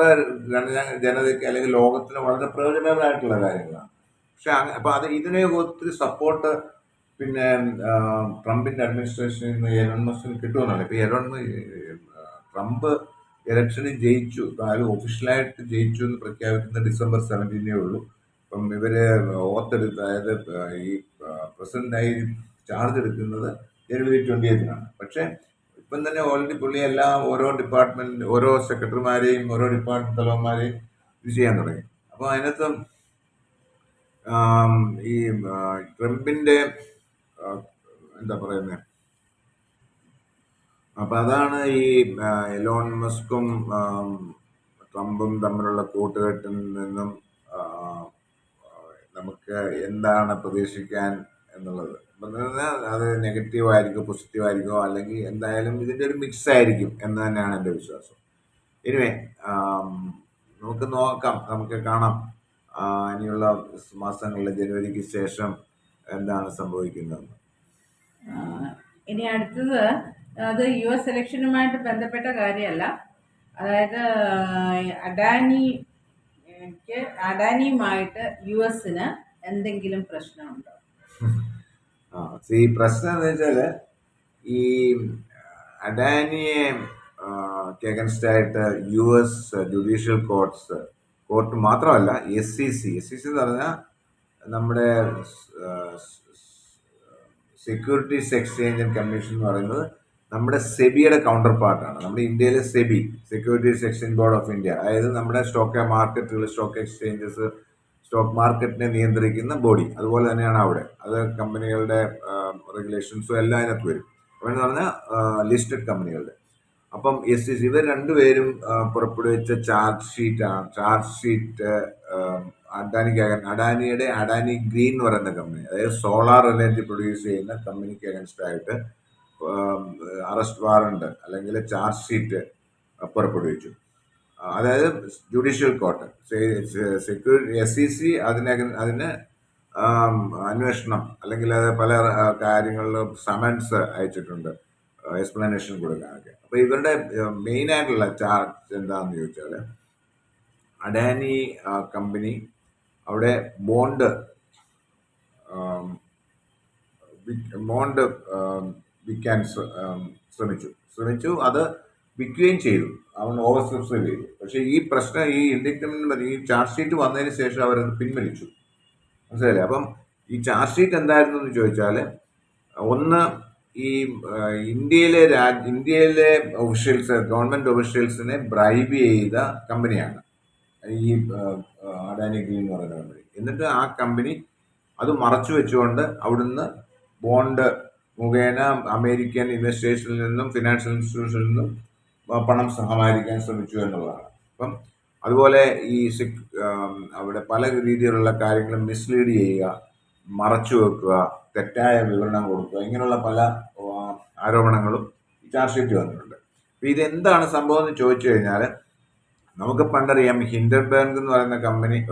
ജനതയ്ക്ക് അല്ലെങ്കിൽ ലോകത്തിന് വളരെ പ്രയോജനകരമായിട്ടുള്ള കാര്യങ്ങളാണ്. പക്ഷെ അപ്പൊ ഇതിനെ ഒത്തിരി സപ്പോർട്ട് പിന്നെ ട്രംപിന്റെ അഡ്മിനിസ്ട്രേഷനിൽ നിന്ന് എലോൺ മസ്കിന് കിട്ടുമെന്നല്ല. ഇപ്പൊ ട്രംപ് ഇലക്ഷനിൽ ജയിച്ചു, അയാൾ ഒഫീഷ്യലായിട്ട് ജയിച്ചു എന്ന് പ്രഖ്യാപിക്കുന്ന December 17 ഉള്ളൂ. അപ്പം ഇവര് അതായത് ഈ പ്രസിഡന്റായി ചാർജ് എടുക്കുന്നത് January 20 പക്ഷെ ഇപ്പം തന്നെ ഓൾറെഡി പുള്ളി ഓരോ ഡിപ്പാർട്ട്മെന്റ്, ഓരോ സെക്രട്ടറിമാരെയും, ഓരോ ഡിപ്പാർട്ട്മെന്റ് തലവന്മാരെയും ഇത് ചെയ്യാൻ തുടങ്ങി. അപ്പൊ അതിനകത്ത് ഈ ട്രംപിന്റെ എന്താ പറയുന്നത്, അപ്പൊ അതാണ് ഈ എലോൺ മസ്കും ട്രംപും തമ്മിലുള്ള കൂട്ടുകെട്ടിൽ നിന്നും നമുക്ക് എന്താണ് പ്രതീക്ഷിക്കാൻ എന്നുള്ളത്. അത് നെഗറ്റീവ് ആയിരിക്കും, പോസിറ്റീവ് ആയിരിക്കോ, അല്ലെങ്കിൽ എന്തായാലും ഇതിന്റെ ഒരു മിക്സ് ആയിരിക്കും എന്ന് തന്നെയാണ് എൻ്റെ വിശ്വാസം. എനിവേ നമുക്ക് നോക്കാം, നമുക്ക് കാണാം ഇനിയുള്ള മാസങ്ങളിൽ ജനുവരിക്ക് ശേഷം എന്താണ് സംഭവിക്കുന്നത്. ഇനി അടുത്തത്, അത് US ഇലക്ഷനുമായിട്ട് ബന്ധപ്പെട്ട കാര്യമല്ല. അതായത് അഡാനിയുമായിട്ട് US-ന് എന്തെങ്കിലും പ്രശ്നമുണ്ടോ? ഈ പ്രശ്നം എന്ന് വെച്ചാല്, ഈ അഡാനിയെ അഗൻസ്റ്റ് ആയിട്ട് US ജുഡീഷ്യൽ കോർട്ട് മാത്രമല്ല, SEC എന്ന് പറഞ്ഞാൽ നമ്മുടെ സെക്യൂരിറ്റീസ് എക്സ്ചേഞ്ച് ആൻഡ് കമ്മീഷൻ എന്ന് പറയുന്നത് നമ്മുടെ സെബിയുടെ കൗണ്ടർ പാർട്ടാണ്. നമ്മുടെ ഇന്ത്യയിലെ SEBI, securities exchange board of India, അതായത് നമ്മുടെ സ്റ്റോക്ക് എക്സ്ചേഞ്ചസ്, സ്റ്റോക്ക് മാർക്കറ്റിനെ നിയന്ത്രിക്കുന്ന ബോഡി. അതുപോലെ തന്നെയാണ് അവിടെ, അത് കമ്പനികളുടെ റെഗുലേഷൻസും എല്ലാം അതിനകത്ത് വരും. അതെന്ന് പറഞ്ഞാൽ ലിസ്റ്റഡ് കമ്പനികളുടെ. അപ്പം SEC ഇവർ രണ്ടുപേരും പുറപ്പെടുവിച്ച ചാർജ് ഷീറ്റ് അഡാനിയുടെ അഡാനി ഗ്രീൻ എന്ന് പറയുന്ന കമ്പനി, അതായത് സോളാർ എനർജി പ്രൊഡ്യൂസ് ചെയ്യുന്ന കമ്പനിക്ക് അഗൻസ്റ്റ് ആയിട്ട് അറസ്റ്റ് വാറണ്ട് അല്ലെങ്കിൽ ചാർജ് ഷീറ്റ് പുറപ്പെടുവിച്ചു. അതായത് ജുഡീഷ്യൽ കോർട്ട്, SEC അതിന് അന്വേഷണം അല്ലെങ്കിൽ അത് പല കാര്യങ്ങളിലും സമൻസ് അയച്ചിട്ടുണ്ട്. എക്സ്പ്ലനേഷൻ കൊടുക്കാനൊക്കെ. അപ്പോൾ ഇവരുടെ മെയിനായിട്ടുള്ള ചാർജ് എന്താണെന്ന് ചോദിച്ചാൽ, അഡാനി കമ്പനി അവിടെ ബോണ്ട് ബോണ്ട് വിൽക്കാൻ ശ്രമിച്ചു. അത് വിൽക്കുകയും ചെയ്തു. അവൻ ഓവർ സബ്സ്ക്രൈബ് ചെയ്തു. പക്ഷേ ഈ പ്രശ്നം, ഈ ഇൻഡിക്മെന്റ്, ഈ ചാർജ് ഷീറ്റ് വന്നതിന് ശേഷം അവരത് പിൻവലിച്ചു. മനസ്സിലായില്ലേ? അപ്പം ഈ ചാർജ് ഷീറ്റ് എന്തായിരുന്നു എന്ന് ചോദിച്ചാൽ, ഒന്ന്, ഈ ഇന്ത്യയിലെ ഒഫീഷ്യൽസ്, ഗവൺമെന്റ് ഒഫീഷ്യൽസിനെ ബ്രൈബ് ചെയ്ത കമ്പനിയാണ് ഈ അഡാനി ഗ്രീൻ എന്ന് പറയുന്ന കമ്പനി. എന്നിട്ട് ആ കമ്പനി അത് മറച്ചു വെച്ചുകൊണ്ട് അവിടുന്ന് ബോണ്ട് മുഖേന അമേരിക്കൻ ഇൻവെസ്റ്റേഴ്സിൽ നിന്നും ഫിനാൻഷ്യൽ ഇൻസ്റ്റിറ്റ്യൂഷനിൽ നിന്നും പണം സമാഹരിക്കാൻ ശ്രമിച്ചു എന്നുള്ളതാണ്. അപ്പം അതുപോലെ ഈ അവിടെ പല രീതിയിലുള്ള കാര്യങ്ങളും മിസ്ലീഡ് ചെയ്യുക, മറച്ചു വെക്കുക, തെറ്റായ വിവരണം കൊടുക്കുക, ഇങ്ങനെയുള്ള പല ആരോപണങ്ങളും ചാർജ് ഷീറ്റ് വന്നിട്ടുണ്ട്. അപ്പം ഇതെന്താണ് സംഭവം എന്ന് ചോദിച്ചു കഴിഞ്ഞാൽ, നമുക്ക് പണ്ടറിയാം ഹിൻഡൻബർഗ് എന്ന് പറയുന്ന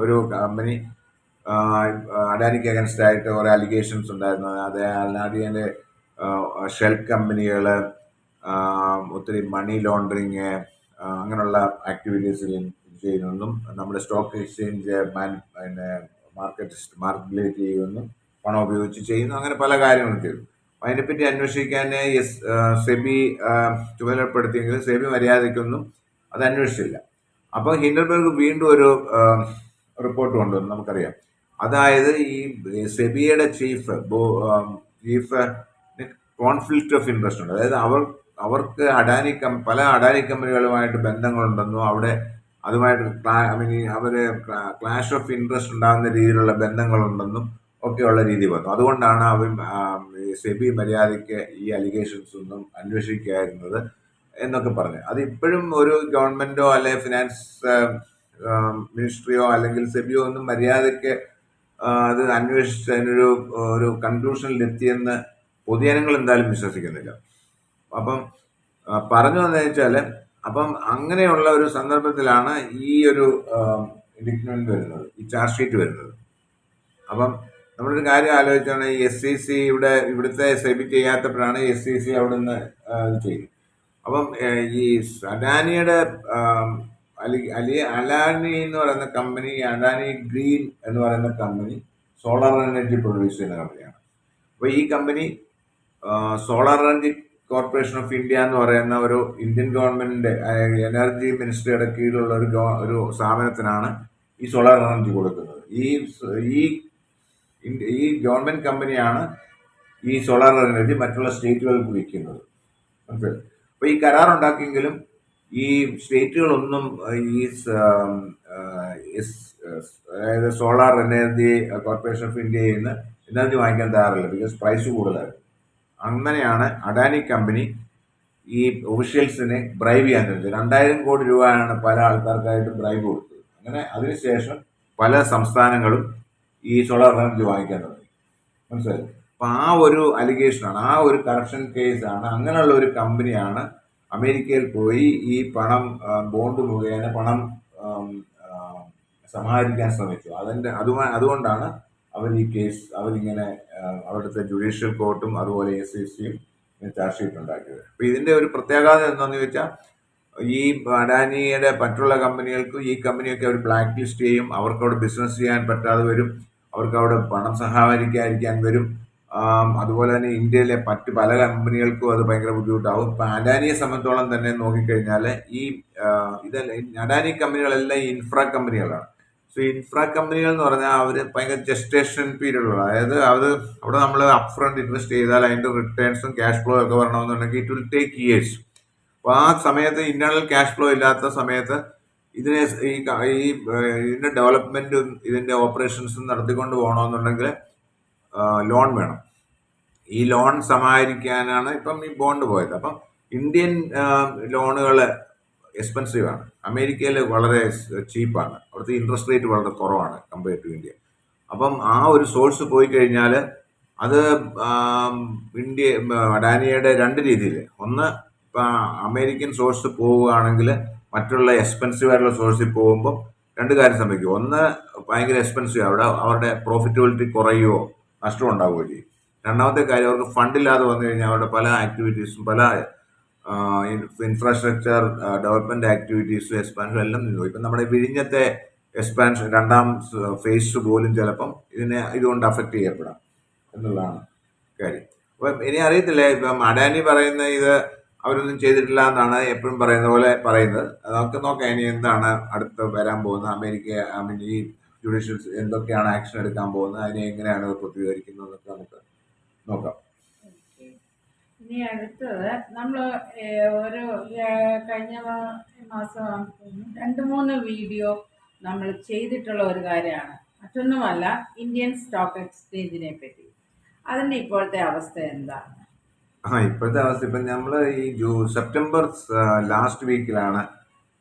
ഒരു കമ്പനി അഡാനിക്ക് അഗൻസ്റ്റ് ആയിട്ട് കുറേ അലിഗേഷൻസ് ഉണ്ടായിരുന്നു. അത് അഡാനിയുടെ ഷെൽ കമ്പനികൾ ഒത്തിരി മണി ലോണ്ടറിങ് അങ്ങനെയുള്ള ആക്ടിവിറ്റീസിൽ ചെയ്യുന്നതും, നമ്മുടെ സ്റ്റോക്ക് എക്സ്ചേഞ്ച് മാർക്കറ്റ് ചെയ്യുന്നു, പണം ഉപയോഗിച്ച് ചെയ്യുന്നു, അങ്ങനെ പല കാര്യങ്ങളും ചെയ്തു. അതിനെപ്പറ്റി അന്വേഷിക്കാൻ സെബി ചുമതലപ്പെടുത്തിയെങ്കിലും സെബി മര്യാദയ്ക്കൊന്നും അത് അന്വേഷിച്ചില്ല. അപ്പോൾ ഹിൻഡൻബർഗ് വീണ്ടും ഒരു റിപ്പോർട്ട് കൊണ്ടുവന്നു, നമുക്കറിയാം. അതായത് ഈ സെബിയുടെ ചീഫ് കോൺഫ്ലിക്റ്റ് ഓഫ് ഇൻട്രസ്റ്റ് ഉണ്ട്. അതായത് അവർക്ക് പല അഡാനി കമ്പനികളുമായിട്ട് ബന്ധങ്ങളുണ്ടെന്നും അതുമായിട്ട് അവര് ക്ലാഷ് ഓഫ് ഇൻട്രസ്റ്റ് ഉണ്ടാകുന്ന രീതിയിലുള്ള ബന്ധങ്ങളുണ്ടെന്നും ഒക്കെയുള്ള രീതി വന്നു. അതുകൊണ്ടാണ് സെബി മര്യാദയ്ക്ക് ഈ അലിഗേഷൻസ് ഒന്നും അന്വേഷിക്കായിരുന്നത് എന്നൊക്കെ പറഞ്ഞു. അത് ഇപ്പോഴും ഒരു ഗവൺമെന്റോ അല്ലെ ഫിനാൻസ് മിനിസ്ട്രിയോ അല്ലെങ്കിൽ സെബിയോ ഒന്നും മര്യാദയ്ക്ക് അത് അന്വേഷിച്ച് ഒരു കൺക്ലൂഷനിൽ എത്തിയെന്ന് പൊതുജനങ്ങൾ എന്തായാലും വിശ്വസിക്കുന്നില്ല. അപ്പം പറഞ്ഞു വന്നു വെച്ചാൽ, അപ്പം അങ്ങനെയുള്ള ഒരു സന്ദർഭത്തിലാണ് ഈ ഒരു ഇൻഡിക്മെന്റ് വരുന്നത്, ഈ ചാർജ് ഷീറ്റ് വരുന്നത്. അപ്പം നമ്മളൊരു കാര്യം ആലോചിച്ചാണ്, ഈ SEC ഇവിടുത്തെ സെബി ചെയ്യാത്തപ്പോഴാണ് SEC അവിടുന്ന് ചെയ്യും. അപ്പം ഈ അഡാനിയുടെ അഡാനി എന്ന് പറയുന്ന കമ്പനി, അഡാനി ഗ്രീൻ എന്ന് പറയുന്ന കമ്പനി സോളാർ എനർജി പ്രൊഡ്യൂസ് ചെയ്യുന്ന കമ്പനിയാണ്. അപ്പോൾ ഈ company solar energy corporation of India എന്ന് പറയുന്ന ഒരു ഇന്ത്യൻ ഗവൺമെന്റിന്റെ എനർജി മിനിസ്ട്രിയുടെ കീഴിലുള്ള ഒരു സ്ഥാപനത്തിനാണ് ഈ സോളാർ എനർജി കൊടുക്കുന്നത്. ഈ ഗവൺമെന്റ് കമ്പനിയാണ് ഈ സോളാർ എനർജി മറ്റുള്ള സ്റ്റേറ്റുകൾക്ക് വിൽക്കുന്നത്. മനസ്സിലായി? അപ്പോൾ ഈ കരാറുണ്ടാക്കിയെങ്കിലും ഈ സ്റ്റേറ്റുകളൊന്നും അതായത് സോളാർ എനർജി കോർപ്പറേഷൻ ഓഫ് ഇന്ത്യയിൽ നിന്ന് എനർജി വാങ്ങിക്കാൻ തയ്യാറില്ല, ബിക്കോസ് പ്രൈസ് കൂടുതലായിരുന്നു. അങ്ങനെയാണ് അഡാനി കമ്പനി ഈ ഒഫീഷ്യൽസിനെ ബ്രൈബ് ചെയ്യാൻ ശ്രമിച്ചത്. 2000 കോടി രൂപയാണ് പല ആൾക്കാർക്കായിട്ട് ബ്രൈബ് കൊടുത്തത്. അങ്ങനെ അതിനുശേഷം പല സംസ്ഥാനങ്ങളും ഈ സോളാർ എനർജി വാങ്ങിക്കാൻ തുടങ്ങി. മനസ്സിലായി? അപ്പം ആ ഒരു അലിഗേഷനാണ്, ആ ഒരു കറപ്ഷൻ കേസാണ്. അങ്ങനെയുള്ള ഒരു കമ്പനിയാണ് അമേരിക്കയിൽ പോയി ഈ ബോണ്ട് മുഖേന പണം സമാഹരിക്കാൻ ശ്രമിച്ചു. അതുകൊണ്ടാണ് അവരിങ്ങനെ അവിടുത്തെ ജുഡീഷ്യൽ കോർട്ടും അതുപോലെ SECയും ചാർജ് ഷീറ്റ് ഉണ്ടാക്കിയത്. അപ്പോൾ ഇതിന്റെ ഒരു പ്രത്യേകത എന്താണെന്ന് ചോദിച്ചാൽ, ഈ അഡാനിയുടെ മറ്റുള്ള കമ്പനികൾക്ക് ഈ കമ്പനിയൊക്കെ അവർ ബ്ലാക്ക് ലിസ്റ്റ് ചെയ്യും, അവർക്ക് അവിടെ ബിസിനസ് ചെയ്യാൻ പറ്റാതെ വരും, അവർക്ക് അവിടെ പണം സമാഹരിക്കാതിരിക്കാൻ വരും. അതുപോലെ തന്നെ ഇന്ത്യയിലെ മറ്റ് പല കമ്പനികൾക്കും അത് ഭയങ്കര ബുദ്ധിമുട്ടാവും. ഇപ്പം അഡാനിയെ സംബന്ധിച്ചോളം തന്നെ നോക്കിക്കഴിഞ്ഞാൽ, അഡാനി കമ്പനികളെല്ലാം ഇൻഫ്രാ കമ്പനികളാണ്. സോ ഇൻഫ്രാ കമ്പനികൾ എന്ന് പറഞ്ഞാൽ അവർ ഭയങ്കര ജസ്റ്റേഷൻ പീരീഡുള്ള, അതായത് അവിടെ നമ്മൾ അപ് ഫ്രണ്ട് ഇൻവെസ്റ്റ് ചെയ്താൽ അതിൻ്റെ റിട്ടേൺസും ക്യാഷ് ഫ്ലോ ഒക്കെ വരണമെന്നുണ്ടെങ്കിൽ ഇറ്റ് വിൽ ടേക്ക് ഇയേഴ്സ്. അപ്പോൾ ആ സമയത്ത് ഇന്റേണൽ ക്യാഷ് ഫ്ലോ ഇല്ലാത്ത സമയത്ത് ഇതിന്റെ ഡെവലപ്മെന്റും ഇതിന്റെ ഓപ്പറേഷൻസും നടത്തിക്കൊണ്ട് പോകണമെന്നുണ്ടെങ്കിൽ ലോൺ വേണം. ഈ ലോൺ സമാഹരിക്കാനാണ് ഇപ്പം ഈ ബോണ്ട് പോയത്. അപ്പം ഇന്ത്യൻ ലോണുകൾ എക്സ്പെൻസീവ് ആണ്, അമേരിക്കയിൽ വളരെ ചീപ്പാണ്, അവിടുത്തെ ഇൻട്രസ്റ്റ് റേറ്റ് വളരെ കുറവാണ് കമ്പയർ ടു ഇന്ത്യ. അപ്പം ആ ഒരു സോഴ്സ് പോയി കഴിഞ്ഞാൽ അത് അഡാനിയുടെ രണ്ട് രീതിയിൽ, ഒന്ന് ഇപ്പം അമേരിക്കൻ സോഴ്സ് പോവുകയാണെങ്കിൽ മറ്റുള്ള എക്സ്പെൻസീവ് ആയിട്ടുള്ള സോഴ്സിൽ പോകുമ്പോൾ രണ്ട് കാര്യം സംഭവിക്കും. ഒന്ന്, ഭയങ്കര എക്സ്പെൻസീവ്, അവരുടെ പ്രോഫിറ്റബിലിറ്റി കുറയുകയോ നഷ്ടം ഉണ്ടാവുകയോ ചെയ്യും. രണ്ടാമത്തെ കാര്യം, അവർക്ക് ഫണ്ടില്ലാതെ വന്നു കഴിഞ്ഞാൽ അവരുടെ പല ആക്ടിവിറ്റീസും, പല ഇൻഫ്രാസ്ട്രക്ചർ ഡെവലപ്മെന്റ് ആക്ടിവിറ്റീസും എക്സ്പാൻഷനും എല്ലാം നിന്നു. ഇപ്പം നമ്മുടെ വിഴിഞ്ഞത്തെ എക്സ്പാൻഷൻ രണ്ടാം ഫേസ് പോലും ചിലപ്പം ഇതുകൊണ്ട് അഫക്റ്റ് ചെയ്യപ്പെടാം എന്നുള്ളതാണ് കാര്യം. അപ്പം ഇനി അറിയത്തില്ല, ഇപ്പം അഡാനി പറയുന്ന ഇത് അവരൊന്നും ചെയ്തിട്ടില്ല എന്നാണ് എപ്പോഴും പറയുന്ന പോലെ പറയുന്നത്. നമുക്ക് നോക്കാം ഇനി എന്താണ് അടുത്ത് വരാൻ പോകുന്നത്. അമേരിക്ക ഈ ജുഡീഷ്യൽ എന്തൊക്കെയാണ് ആക്ഷൻ എടുക്കാൻ പോകുന്നത്, അതിനെ എങ്ങനെയാണ് പ്രതികരിക്കുന്നത് എന്നൊക്കെ നമുക്ക് നോക്കാം. ഇനി അടുത്തത് നമ്മൾ ഒരു കഴിഞ്ഞ മാസം 2-3 വീഡിയോ നമ്മൾ ചെയ്തിട്ടുള്ള ഒരു കാര്യമാണ്. മറ്റൊന്നുമല്ല, ഇന്ത്യൻ സ്റ്റോക്ക് എക്സ്ചേഞ്ചിനെ പറ്റി. അതിൻ്റെ ഇപ്പോഴത്തെ അവസ്ഥ എന്താണ്? ഇപ്പോഴത്തെ അവസ്ഥ ഇപ്പം നമ്മൾ ഈ സെപ്റ്റംബർ ലാസ്റ്റ് വീക്കിലാണ്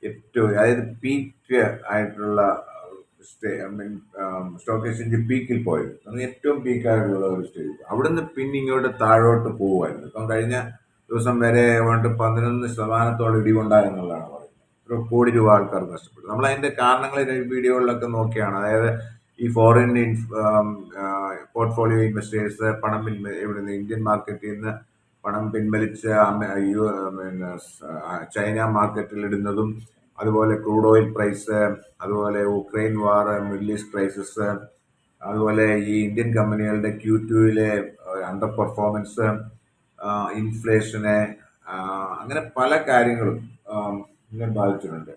ഏറ്റവും, അതായത് പീക്ക് ആയിട്ടുള്ള സ്റ്റോക്ക് എക്സ്ചേഞ്ച് പീക്കിൽ പോയത്. അത് ഏറ്റവും പീക്കായിട്ടുള്ള ഒരു സ്റ്റേജ്. അവിടുന്ന് പിന്നെ ഇങ്ങോട്ട് താഴോട്ട് പോകുമായിരുന്നു. ഇപ്പം കഴിഞ്ഞ ദിവസം വരെ കൊണ്ട് 11% ഇടിവുണ്ടായെന്നുള്ളതാണ് പറയുന്നത്. 1 കോടി രൂപ ആൾക്കാർ നഷ്ടപ്പെട്ടു. നമ്മൾ അതിന്റെ കാരണങ്ങൾ വീഡിയോകളിലൊക്കെ നോക്കിയാണ്. അതായത് ഈ ഫോറിൻ പോർട്ട്ഫോളിയോ ഇൻവെസ്റ്റേഴ്സ് പണം ഇവിടുന്ന് ഇന്ത്യൻ മാർക്കറ്റിൽ നിന്ന് പണം പിൻവലിച്ച് ചൈന മാർക്കറ്റിൽ ഇടുന്നതും, അതുപോലെ ക്രൂഡ് ഓയിൽ പ്രൈസ്, അതുപോലെ ഉക്രൈൻ വാർ, മിഡിൽ ഈസ്റ്റ് ക്രൈസിസ്, അതുപോലെ ഈ ഇന്ത്യൻ കമ്പനികളുടെ Q2-ലെ അണ്ടർ പെർഫോമൻസ്, ഇൻഫ്ലേഷനെ, അങ്ങനെ പല കാര്യങ്ങളും ഇതിനെ ബാധിച്ചിട്ടുണ്ട്.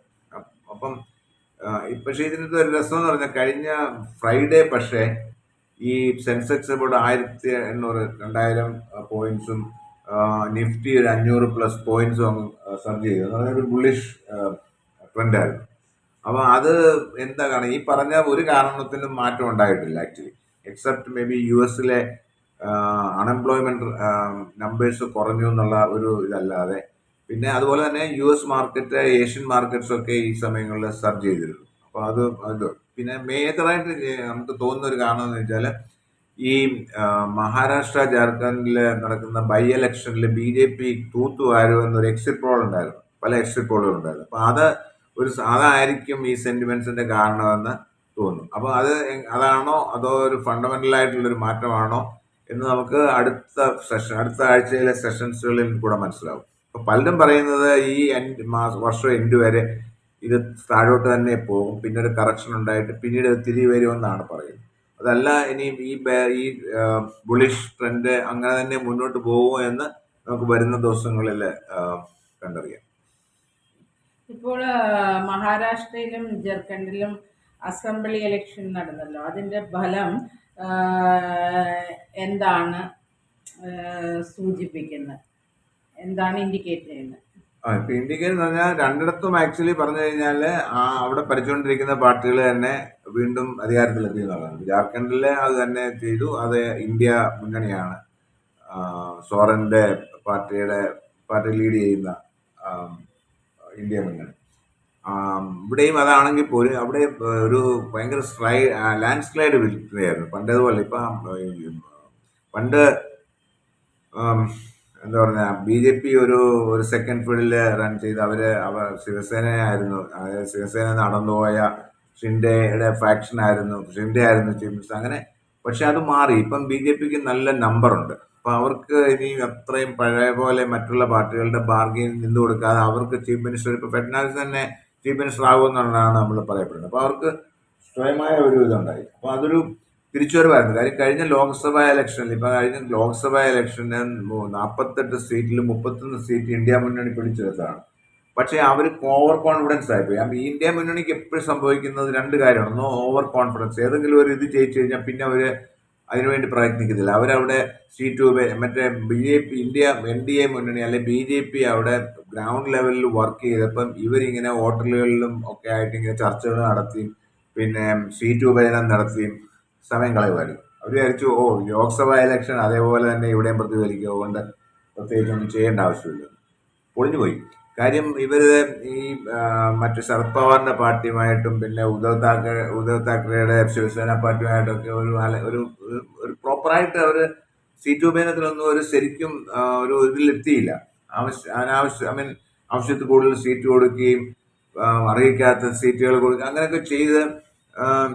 അപ്പം പക്ഷേ ഇതിനകത്ത് ഒരു രസം എന്ന് പറഞ്ഞാൽ, കഴിഞ്ഞ ഫ്രൈഡേ പക്ഷേ ഈ സെൻസെക്സ് ഇവിടെ 1800-2000 പോയിന്റ്സും നിഫ്റ്റി ഒരു 500+ പോയിന്റ്സും സർജ് ചെയ്തു. എന്ന് പറഞ്ഞാൽ ഒരു ബുള്ളിഷ് ട്രെൻഡായിരുന്നു. അപ്പം അത് എന്താ കാണുക, ഈ പറഞ്ഞ ഒരു കാരണത്തിനും മാറ്റം ഉണ്ടായിട്ടില്ല ആക്ച്വലി, എക്സെപ്റ്റ് മേ ബി US-ലെ അൺഎംപ്ലോയ്മെന്റ് നമ്പേഴ്സ് കുറഞ്ഞു എന്നുള്ള ഒരു ഇതല്ലാതെ. പിന്നെ അതുപോലെ തന്നെ US മാർക്കറ്റ്, ഏഷ്യൻ മാർക്കറ്റ്സ് ഒക്കെ ഈ സമയങ്ങളിൽ സർജ് ചെയ്തിരുന്നു. അപ്പോൾ അത് പിന്നെ മേജറായിട്ട് നമുക്ക് തോന്നുന്ന ഒരു കാരണം എന്ന് വെച്ചാൽ, ഈ മഹാരാഷ്ട്ര, ജാർഖണ്ഡിൽ നടക്കുന്ന ബൈ ഇലക്ഷനിൽ BJP തൂത്തുവാരുമെന്നൊരു എക്സിറ്റ് പോൾ ഉണ്ടായിരുന്നു, പല എക്സിറ്റ് പോളുകൾ ഉണ്ടായിരുന്നു. അപ്പോൾ അതായിരിക്കും ഈ സെന്റിമെന്റ്സിന്റെ കാരണമെന്ന് തോന്നുന്നു. അപ്പോൾ അതാണോ അതോ ഒരു ഫണ്ടമെന്റൽ ആയിട്ടുള്ളൊരു മാറ്റമാണോ എന്ന് നമുക്ക് അടുത്ത ആഴ്ചയിലെ സെഷൻസുകളിൽ കൂടെ മനസ്സിലാവും. അപ്പോൾ പലരും പറയുന്നത് ഈ വർഷം എൻഡ് വരെ ഇത് താഴോട്ട് തന്നെ പോകും, പിന്നെ ഒരു കറക്ഷൻ ഉണ്ടായിട്ട് പിന്നീട് തിരികെ വരുമെന്നാണ് പറയുന്നത്. അതല്ല ഇനി ഈ ബുളിഷ് ട്രെൻഡ് അങ്ങനെ തന്നെ മുന്നോട്ട് പോകുമോ എന്ന് നമുക്ക് വരുന്ന ദിവസങ്ങളിൽ കണ്ടറിയാം. ഇപ്പോൾ മഹാരാഷ്ട്രയിലും ജാർഖണ്ഡിലും അസംബ്ലി ഇലക്ഷൻ നടന്നല്ലോ. അതിൻ്റെ ഫലം എന്താണ് സൂചിപ്പിക്കുന്നത്, എന്താണ് ഇൻഡിക്കേറ്റ് ചെയ്യുന്നത്? ഇപ്പൊ ഇൻഡിക്കേറ്റ് എന്ന് പറഞ്ഞാൽ രണ്ടിടത്തും ആക്ച്വലി പറഞ്ഞു കഴിഞ്ഞാൽ അവിടെ ഭരിച്ചുകൊണ്ടിരിക്കുന്ന പാർട്ടികൾ തന്നെ വീണ്ടും അധികാരത്തിലെത്തി എന്നുള്ളതാണ്. ജാർഖണ്ഡിൽ അത് തന്നെ ചെയ്തു. അത് ഇന്ത്യ മുന്നണിയാണ്, സോറന്റെ പാർട്ടി ലീഡ് ചെയ്യുന്ന ഇന്ത്യ മുന്നണി. ഇവിടെയും അതാണെങ്കിൽ പോലും അവിടെ ഒരു ഭയങ്കര ലാൻഡ് സ്ലൈഡ് വിക്ടറി ആയിരുന്നു പണ്ടേതുപോലെ. പണ്ട് എന്താ പറഞ്ഞ BJP ഒരു സെക്കൻഡ് ഫീൽഡിൽ റൺ ചെയ്ത് അവർ ശിവസേനയായിരുന്നു. അതായത് ശിവസേന നടന്നുപോയ ഷിൻഡെയുടെ ഫാക്ഷൻ ആയിരുന്നു, ഷിൻഡെ ആയിരുന്നു ചീഫ് മിനിസ്റ്റർ. അങ്ങനെ പക്ഷെ അത് മാറി. ഇപ്പം BJPക്ക് നല്ല നമ്പറുണ്ട്. അപ്പം അവർക്ക് ഇനി അത്രയും പഴയ പോലെ മറ്റുള്ള പാർട്ടികളുടെ ബാർഗെയിൻ നിന്ന് കൊടുക്കാതെ അവർക്ക് ചീഫ് മിനിസ്റ്റർ, ഇപ്പൊ ഫെഡ്നാവിസ് തന്നെ ചീഫ് മിനിസ്റ്റർ ആകുമെന്നാണ് നമ്മൾ പറയപ്പെടുന്നത്. അപ്പൊ അവർക്ക് സ്വയമായ ഒരു ഇതുണ്ടായി. അപ്പൊ അതൊരു തിരിച്ചുവരവായിരുന്നു. കാര്യം കഴിഞ്ഞ ലോക്സഭാ ഇലക്ഷനിൽ, കഴിഞ്ഞ ലോക്സഭാ ഇലക്ഷന് 48 സീറ്റിൽ 31 സീറ്റ് ഇന്ത്യ മുന്നണി പിടിച്ചെടുത്തതാണ്. പക്ഷേ അവർക്ക് ഓവർ കോൺഫിഡൻസ് ആയിപ്പോയി. ഈ ഇന്ത്യ മുന്നണിക്ക് എപ്പോഴും സംഭവിക്കുന്നത് 2 കാര്യമാണ്. ഒന്ന് ഓവർ കോൺഫിഡൻസ്, ഏതെങ്കിലും ഒരു ഇത് ജയിച്ചു കഴിഞ്ഞാൽ പിന്നെ അവര് അതിനുവേണ്ടി പ്രയത്നിക്കത്തില്ല. അവരവിടെ സീറ്റ് മറ്റേ BJP NDA മുന്നണി അല്ലെ BJP അവിടെ ഗ്രൗണ്ട് ലെവലിൽ വർക്ക് ചെയ്തപ്പം ഇവരിങ്ങനെ ഹോട്ടലുകളിലും ഒക്കെ ആയിട്ട് ഇങ്ങനെ ചർച്ചകൾ നടത്തി, പിന്നെ സീറ്റ് വിഭജനം നടത്തി സമയം കളയുമായിരുന്നു. അവർ വിചാരിച്ചു ലോക്സഭാ ഇലക്ഷൻ അതേപോലെ തന്നെ ഇവിടെയും പ്രതിഫലിക്കുക, അതുകൊണ്ട് പ്രത്യേകിച്ചൊന്നും ചെയ്യേണ്ട ആവശ്യമില്ല. പൊളിഞ്ഞുപോയി കാര്യം. ഇവര് ഈ മറ്റു ശരത് പവാറിന്റെ പാർട്ടിയുമായിട്ടും പിന്നെ ഉദ്ധവ് താക്കറെയുടെ ശിവസേന പാർട്ടിയുമായിട്ടൊക്കെ ഒരു പ്രോപ്പറായിട്ട് അവര് സീറ്റ് വിഭജനത്തിലൊന്നും ഒരു ശരിക്കും ഒരു ഇതിലെത്തിയില്ല. ആവശ്യത്തിൽ കൂടുതൽ സീറ്റ് കൊടുക്കുകയും അറിയിക്കാത്ത സീറ്റുകൾ കൊടുക്കുക, അങ്ങനെയൊക്കെ ചെയ്ത്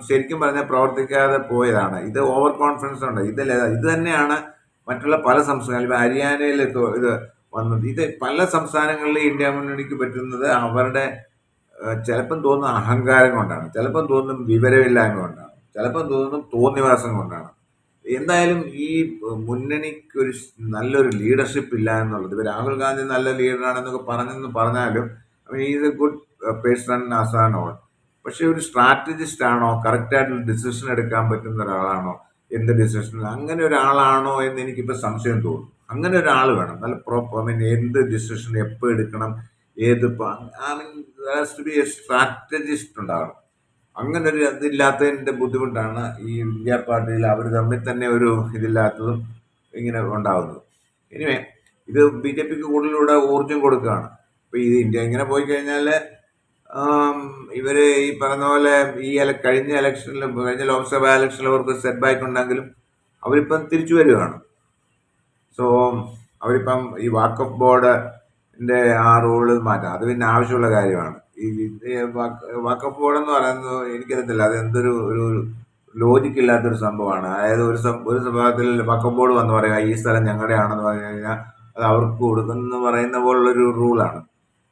ശരിക്കും പറഞ്ഞാൽ പ്രവർത്തിക്കാതെ പോയതാണ്. ഇത് ഓവർ കോൺഫിഡൻസ് ഉണ്ട്. ഇത് തന്നെയാണ് മറ്റുള്ള പല സംസ്ഥാനങ്ങളും ഇപ്പൊ ഹരിയാനയിൽ ഇത് വന്നത്, ഇത് പല സംസ്ഥാനങ്ങളിലും ഇന്ത്യ മുന്നണിക്ക് പറ്റുന്നത് അവരുടെ ചിലപ്പം തോന്നുന്ന അഹങ്കാരം കൊണ്ടാണ്, ചിലപ്പം തോന്നും വിവരമില്ലായ്മ കൊണ്ടാണ്, ചിലപ്പം തോന്നും തോന്നിവാസം കൊണ്ടാണ്. എന്തായാലും ഈ മുന്നണിക്ക് ഒരു നല്ലൊരു ലീഡർഷിപ്പ് ഇല്ല എന്നുള്ളത്. ഇപ്പൊ രാഹുൽ ഗാന്ധി നല്ല ലീഡറാണെന്നൊക്കെ പറഞ്ഞാലും is A good person as an all. പക്ഷെ ഒരു സ്ട്രാറ്റജിസ്റ്റ് ആണോ, കറക്റ്റായിട്ടുള്ള ഡിസിഷൻ എടുക്കാൻ പറ്റുന്ന ഒരാളാണോ, എന്ത് ഡിസിഷൻ അങ്ങനെ ഒരാളാണോ എന്ന് എനിക്കിപ്പോൾ സംശയം തോന്നുന്നു. അങ്ങനെ ഒരാൾ വേണം, നല്ല പ്രോപ്പർ എന്ത് ഡിസിഷൻ എപ്പോൾ എടുക്കണം, ഏത് സ്ട്രാറ്റജിസ്റ്റ് ഉണ്ടാകണം. അങ്ങനെ ഒരു ഇതില്ലാത്തതിൻ്റെ ബുദ്ധിമുട്ടാണ് ഈ ഇന്ത്യ പാർട്ടിയിൽ അവർ തമ്മിൽ തന്നെ ഒരു ഇതില്ലാത്തതും ഇങ്ങനെ ഉണ്ടാകുന്നത്. ഇനിവേ ഇത് ബി ജെ പിക്ക് കൂടുതലൂടെ ഊർജം കൊടുക്കുകയാണ്. ഇപ്പൊ ഈ ഇന്ത്യ ഇങ്ങനെ പോയി കഴിഞ്ഞാൽ ഇവര് ഈ പറഞ്ഞ പോലെ ഈ കഴിഞ്ഞ ഇലക്ഷനിൽ, കഴിഞ്ഞ ലോക്സഭാ ഇലക്ഷനിൽ അവർക്ക് സെറ്റ് ബാക്ക് ഉണ്ടെങ്കിലും അവരിപ്പം തിരിച്ചു വരികയാണ്. സോ അവരിപ്പം ഈ വാക്കഫ് ബോർഡിന്റെ ആ റൂള് മാറ്റാം, അത് പിന്നെ ആവശ്യമുള്ള കാര്യമാണ്. ഈ വാക്കഫ് ബോർഡ് എന്ന് പറയുന്നത് എനിക്കറിയത്തില്ല, അത് എന്തൊരു ഒരു ലോജിക്ക് ഇല്ലാത്തൊരു സംഭവമാണ്. അതായത് ഒരു സ്വഭാവത്തിൽ വഖഫ് ബോർഡ് വന്ന് പറയുക ഈ സ്ഥലം ഞങ്ങളുടെ ആണെന്ന് പറഞ്ഞു കഴിഞ്ഞാൽ അത് അവർക്ക് കൊടുക്കുന്നെന്ന് പറയുന്ന പോലുള്ളൊരു റൂളാണ്.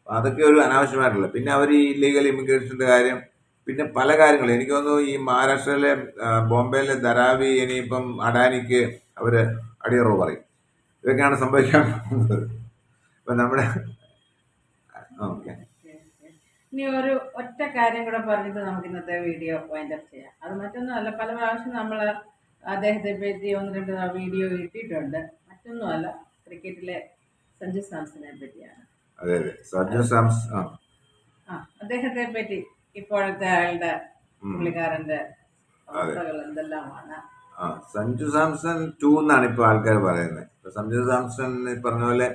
അതൊക്കെ ഒരു അനാവശ്യമായിട്ടുള്ള. പിന്നെ അവർ ഈ ഇല്ലീഗൽ ഇമിഗ്രേഷൻ്റെ കാര്യം, പിന്നെ പല കാര്യങ്ങളും എനിക്ക് തോന്നുന്നു ഈ മഹാരാഷ്ട്രയിലെ ബോംബെയിലെ ധാരാവി ഇനിയിപ്പം അഡാനിക്ക് അവർ അടിയറവ് പറയും. ഇതൊക്കെയാണ് സംഭവിക്കാൻ പോകുന്നത്. ഇപ്പം നമ്മുടെ ഓക്കെ, ഇനി ഒരു ഒറ്റ കാര്യം കൂടെ പറഞ്ഞിട്ട് നമുക്ക് ഇന്നത്തെ വീഡിയോ വൈൻഡപ്പ് ചെയ്യാം. അത് മറ്റൊന്നുമല്ല, പല പ്രാവശ്യം നമ്മൾ അദ്ദേഹത്തെ പറ്റി 1-2 വീഡിയോ ഇട്ടിട്ടുണ്ട്. മറ്റൊന്നുമല്ല, ക്രിക്കറ്റിലെ സഞ്ജു സാംസനെ പറ്റിയാണ്. അതെ അതെ, സഞ്ജു സാംസ് അദ്ദേഹത്തെ പറ്റി ഇപ്പോഴത്തെ അയാളുടെ പുള്ളിക്കാരന്റെ അവസ്ഥകൾ എന്തെല്ലാമാണ്. സഞ്ജു സാംസൺ 2 എന്നാണ് ഇപ്പോൾ ആൾക്കാർ പറയുന്നത്. സഞ്ജു സാംസൺ ഈ പറഞ്ഞ പോലെ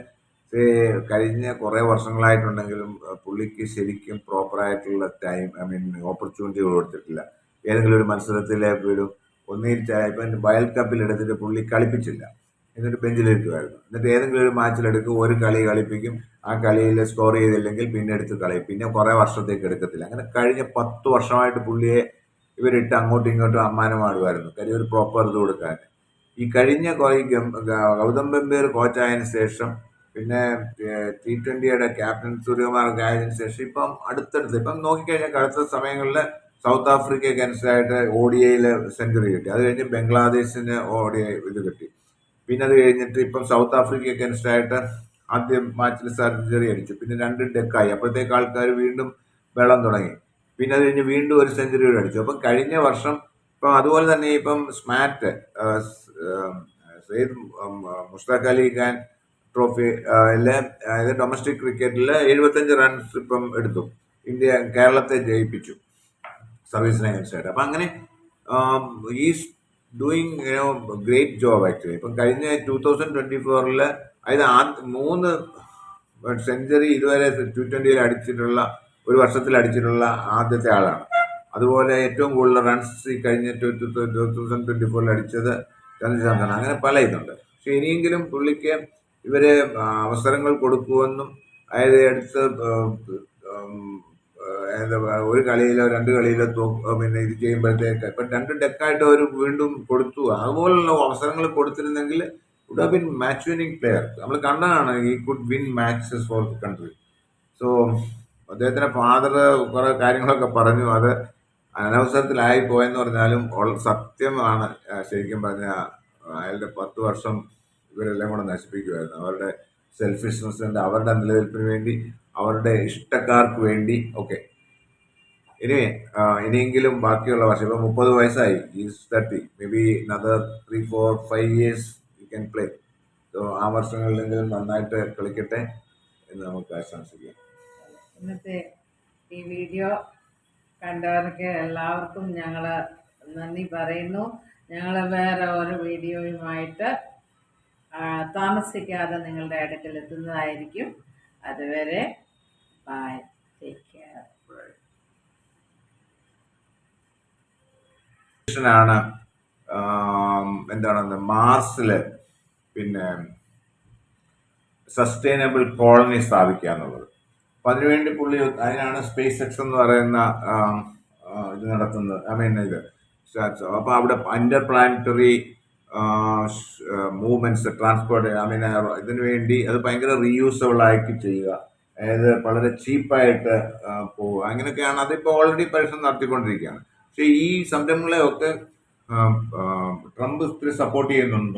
കഴിഞ്ഞ കുറേ വർഷങ്ങളായിട്ടുണ്ടെങ്കിലും പുള്ളിക്ക് ശരിക്കും പ്രോപ്പറായിട്ടുള്ള ടൈം ഓപ്പർച്യൂണിറ്റി കൊടുത്തിട്ടില്ല. ഏതെങ്കിലും ഒരു മത്സരത്തിൽ വീടും ഒന്നിൽ ഇപ്പം വയൽഡ് കപ്പിൽ എടുത്തിട്ട് പുള്ളി കളിപ്പിച്ചില്ല, എന്നിട്ട് ബെഞ്ചിലിരിക്കുമായിരുന്നു. എന്നിട്ട് ഏതെങ്കിലും ഒരു മാച്ചിലെടുക്കും, ഒരു കളി കളിപ്പിക്കും, ആ കളിയിൽ സ്കോർ ചെയ്തില്ലെങ്കിൽ പിന്നെ എടുത്ത് കളയും, പിന്നെ കുറേ വർഷത്തേക്ക് എടുക്കത്തില്ല. അങ്ങനെ കഴിഞ്ഞ 10 വർഷമായിട്ട് പുള്ളിയെ ഇവരിട്ട് അങ്ങോട്ടും ഇങ്ങോട്ടും അമ്മാനമാടുമായിരുന്നു, കാര്യം ഒരു പ്രോപ്പർ ഇത് കൊടുക്കാൻ. ഈ കഴിഞ്ഞ ഗൗതം ഗംഭീർ കോച്ചായതിനു ശേഷം, പിന്നെ T20യുടെ ക്യാപ്റ്റൻ സൂര്യകുമാർ ആയതിനു ശേഷം ഇപ്പം ഇപ്പം നോക്കിക്കഴിഞ്ഞാൽ അടുത്ത സമയങ്ങളിൽ സൗത്ത് ആഫ്രിക്കയ്ക്ക് അനുസരിച്ചായിട്ട് ODIയിൽ സെഞ്ചുറി കിട്ടി. അത് കഴിഞ്ഞ് ബംഗ്ലാദേശിന് ODI ഇത് കിട്ടി. പിന്നെ അത് കഴിഞ്ഞിട്ട് ഇപ്പം സൗത്ത് ആഫ്രിക്കയ്ക്ക് അനുസരിച്ചായിട്ട് ആദ്യം മാച്ചിൽ സെഞ്ചുറി അടിച്ചു. പിന്നെ 2 ഡെക്കായി. അപ്പോഴത്തേക്ക് ആൾക്കാർ വീണ്ടും വെള്ളം തുടങ്ങി. പിന്നെ അത് കഴിഞ്ഞ് വീണ്ടും ഒരു സെഞ്ചുറി കൂടെ അടിച്ചു. അപ്പം കഴിഞ്ഞ വർഷം ഇപ്പം അതുപോലെ തന്നെ ഇപ്പം സ്മാറ്റ് സെയ്ദ് മുഷ്താഖ് അലി ഖാൻ ട്രോഫി അതായത് ഡൊമസ്റ്റിക് ക്രിക്കറ്റിൽ 75 റൺസ് ഇപ്പം എടുത്തു. കേരളത്തെ ജയിപ്പിച്ചു സർവീസിനെ അനുസരിച്ചായിട്ട്. അപ്പം അങ്ങനെ is doing great job actually. ഇപ്പം കഴിഞ്ഞ 2024 അതായത് 3 സെഞ്ചുറി ഇതുവരെ T20യിൽ അടിച്ചിട്ടുള്ള, ഒരു വർഷത്തിൽ അടിച്ചിട്ടുള്ള ആദ്യത്തെ ആളാണ്. അതുപോലെ ഏറ്റവും കൂടുതൽ റൺസ് ഈ കഴിഞ്ഞ 2024 അടിച്ചത് സഞ്ജു സാംസൺ. അങ്ങനെ പല ഇതുണ്ട്. പക്ഷെ ഇനിയെങ്കിലും പുള്ളിക്ക് ഇവര് അവസരങ്ങൾ കൊടുക്കുമെന്നും, അതായത് എടുത്ത് ഒരു കളിയിലോ 2 കളിയിലോ പിന്നെ ഇത് ചെയ്യുമ്പോഴത്തേക്ക് ഇപ്പം 2 ഡെക്കായിട്ട് അവർ വീണ്ടും കൊടുത്തു. അതുപോലുള്ള അവസരങ്ങൾ കൊടുത്തിരുന്നെങ്കിൽ would have been match winning player. നമ്മൾ കണ്ടതാണ്, he could win matches for the country. So അദ്ദേഹത്തിന്റെ ഫാദർ കുറെ കാര്യങ്ങളൊക്കെ പറഞ്ഞു, അത് അനവസരത്തിലായി പോയെന്ന് പറഞ്ഞാലും സത്യമാണ്. ശരിക്കും പറഞ്ഞാൽ അയാളുടെ 10 വർഷം ഇവരെല്ലാം കൂടെ നശിപ്പിക്കുമായിരുന്നു, അവരുടെ സെൽഫിഷ്നെസ്സിന്റെ, അവരുടെ നിലനിൽപ്പിന് വേണ്ടി, അവരുടെ ഇഷ്ടക്കാർക്ക് വേണ്ടി. ഓക്കെ, ഇനിയെങ്കിലും ബാക്കിയുള്ള വർഷം, ഇപ്പം 30 വയസ്സായി, is 30, may be another 3, 4, 5 years you can play. So ആ വർഷങ്ങളിലെങ്കിലും നന്നായിട്ട് കളിക്കട്ടെ എന്ന് നമുക്ക് ആശംസിക്കാം. ഇന്നത്തെ ഈ വീഡിയോ കണ്ടവർക്ക് എല്ലാവർക്കും ഞങ്ങൾ നന്ദി പറയുന്നു. ഞങ്ങൾ വേറെ ഒരു വീഡിയോയുമായിട്ട് താമസിക്കാതെ നിങ്ങളുടെ അടുക്കൽ എത്തുന്നതായിരിക്കും. അതുവരെ ബൈ, ടേക്ക് കെയർ. ആണ് എന്താണ് മാർസിൽ പിന്നെ സസ്റ്റൈനബിൾ കോളനി സ്ഥാപിക്കുക എന്നുള്ളത്. അപ്പം അതിനുവേണ്ടി പുള്ളി, അതിനാണ് സ്പേസ് എക്സ് എന്ന് പറയുന്ന ഇത് നടത്തുന്നത്. ഇത് അപ്പോൾ അവിടെ Inter planetary movements transport I mean ഇതിനു വേണ്ടി അത് ഭയങ്കര റീയൂസബിൾ ആയിട്ട് ചെയ്യുക, അതായത് വളരെ ചീപ്പായിട്ട് പോവുക, അങ്ങനെയൊക്കെയാണ്. അതിപ്പോൾ ഓൾറെഡി പരിശ്രമം നടത്തിക്കൊണ്ടിരിക്കുകയാണ്. പക്ഷേ ഈ സംരംഭങ്ങളെ ഒക്കെ ട്രംപ് ഇത്തിരി സപ്പോർട്ട് ചെയ്യുന്നുണ്ടോ?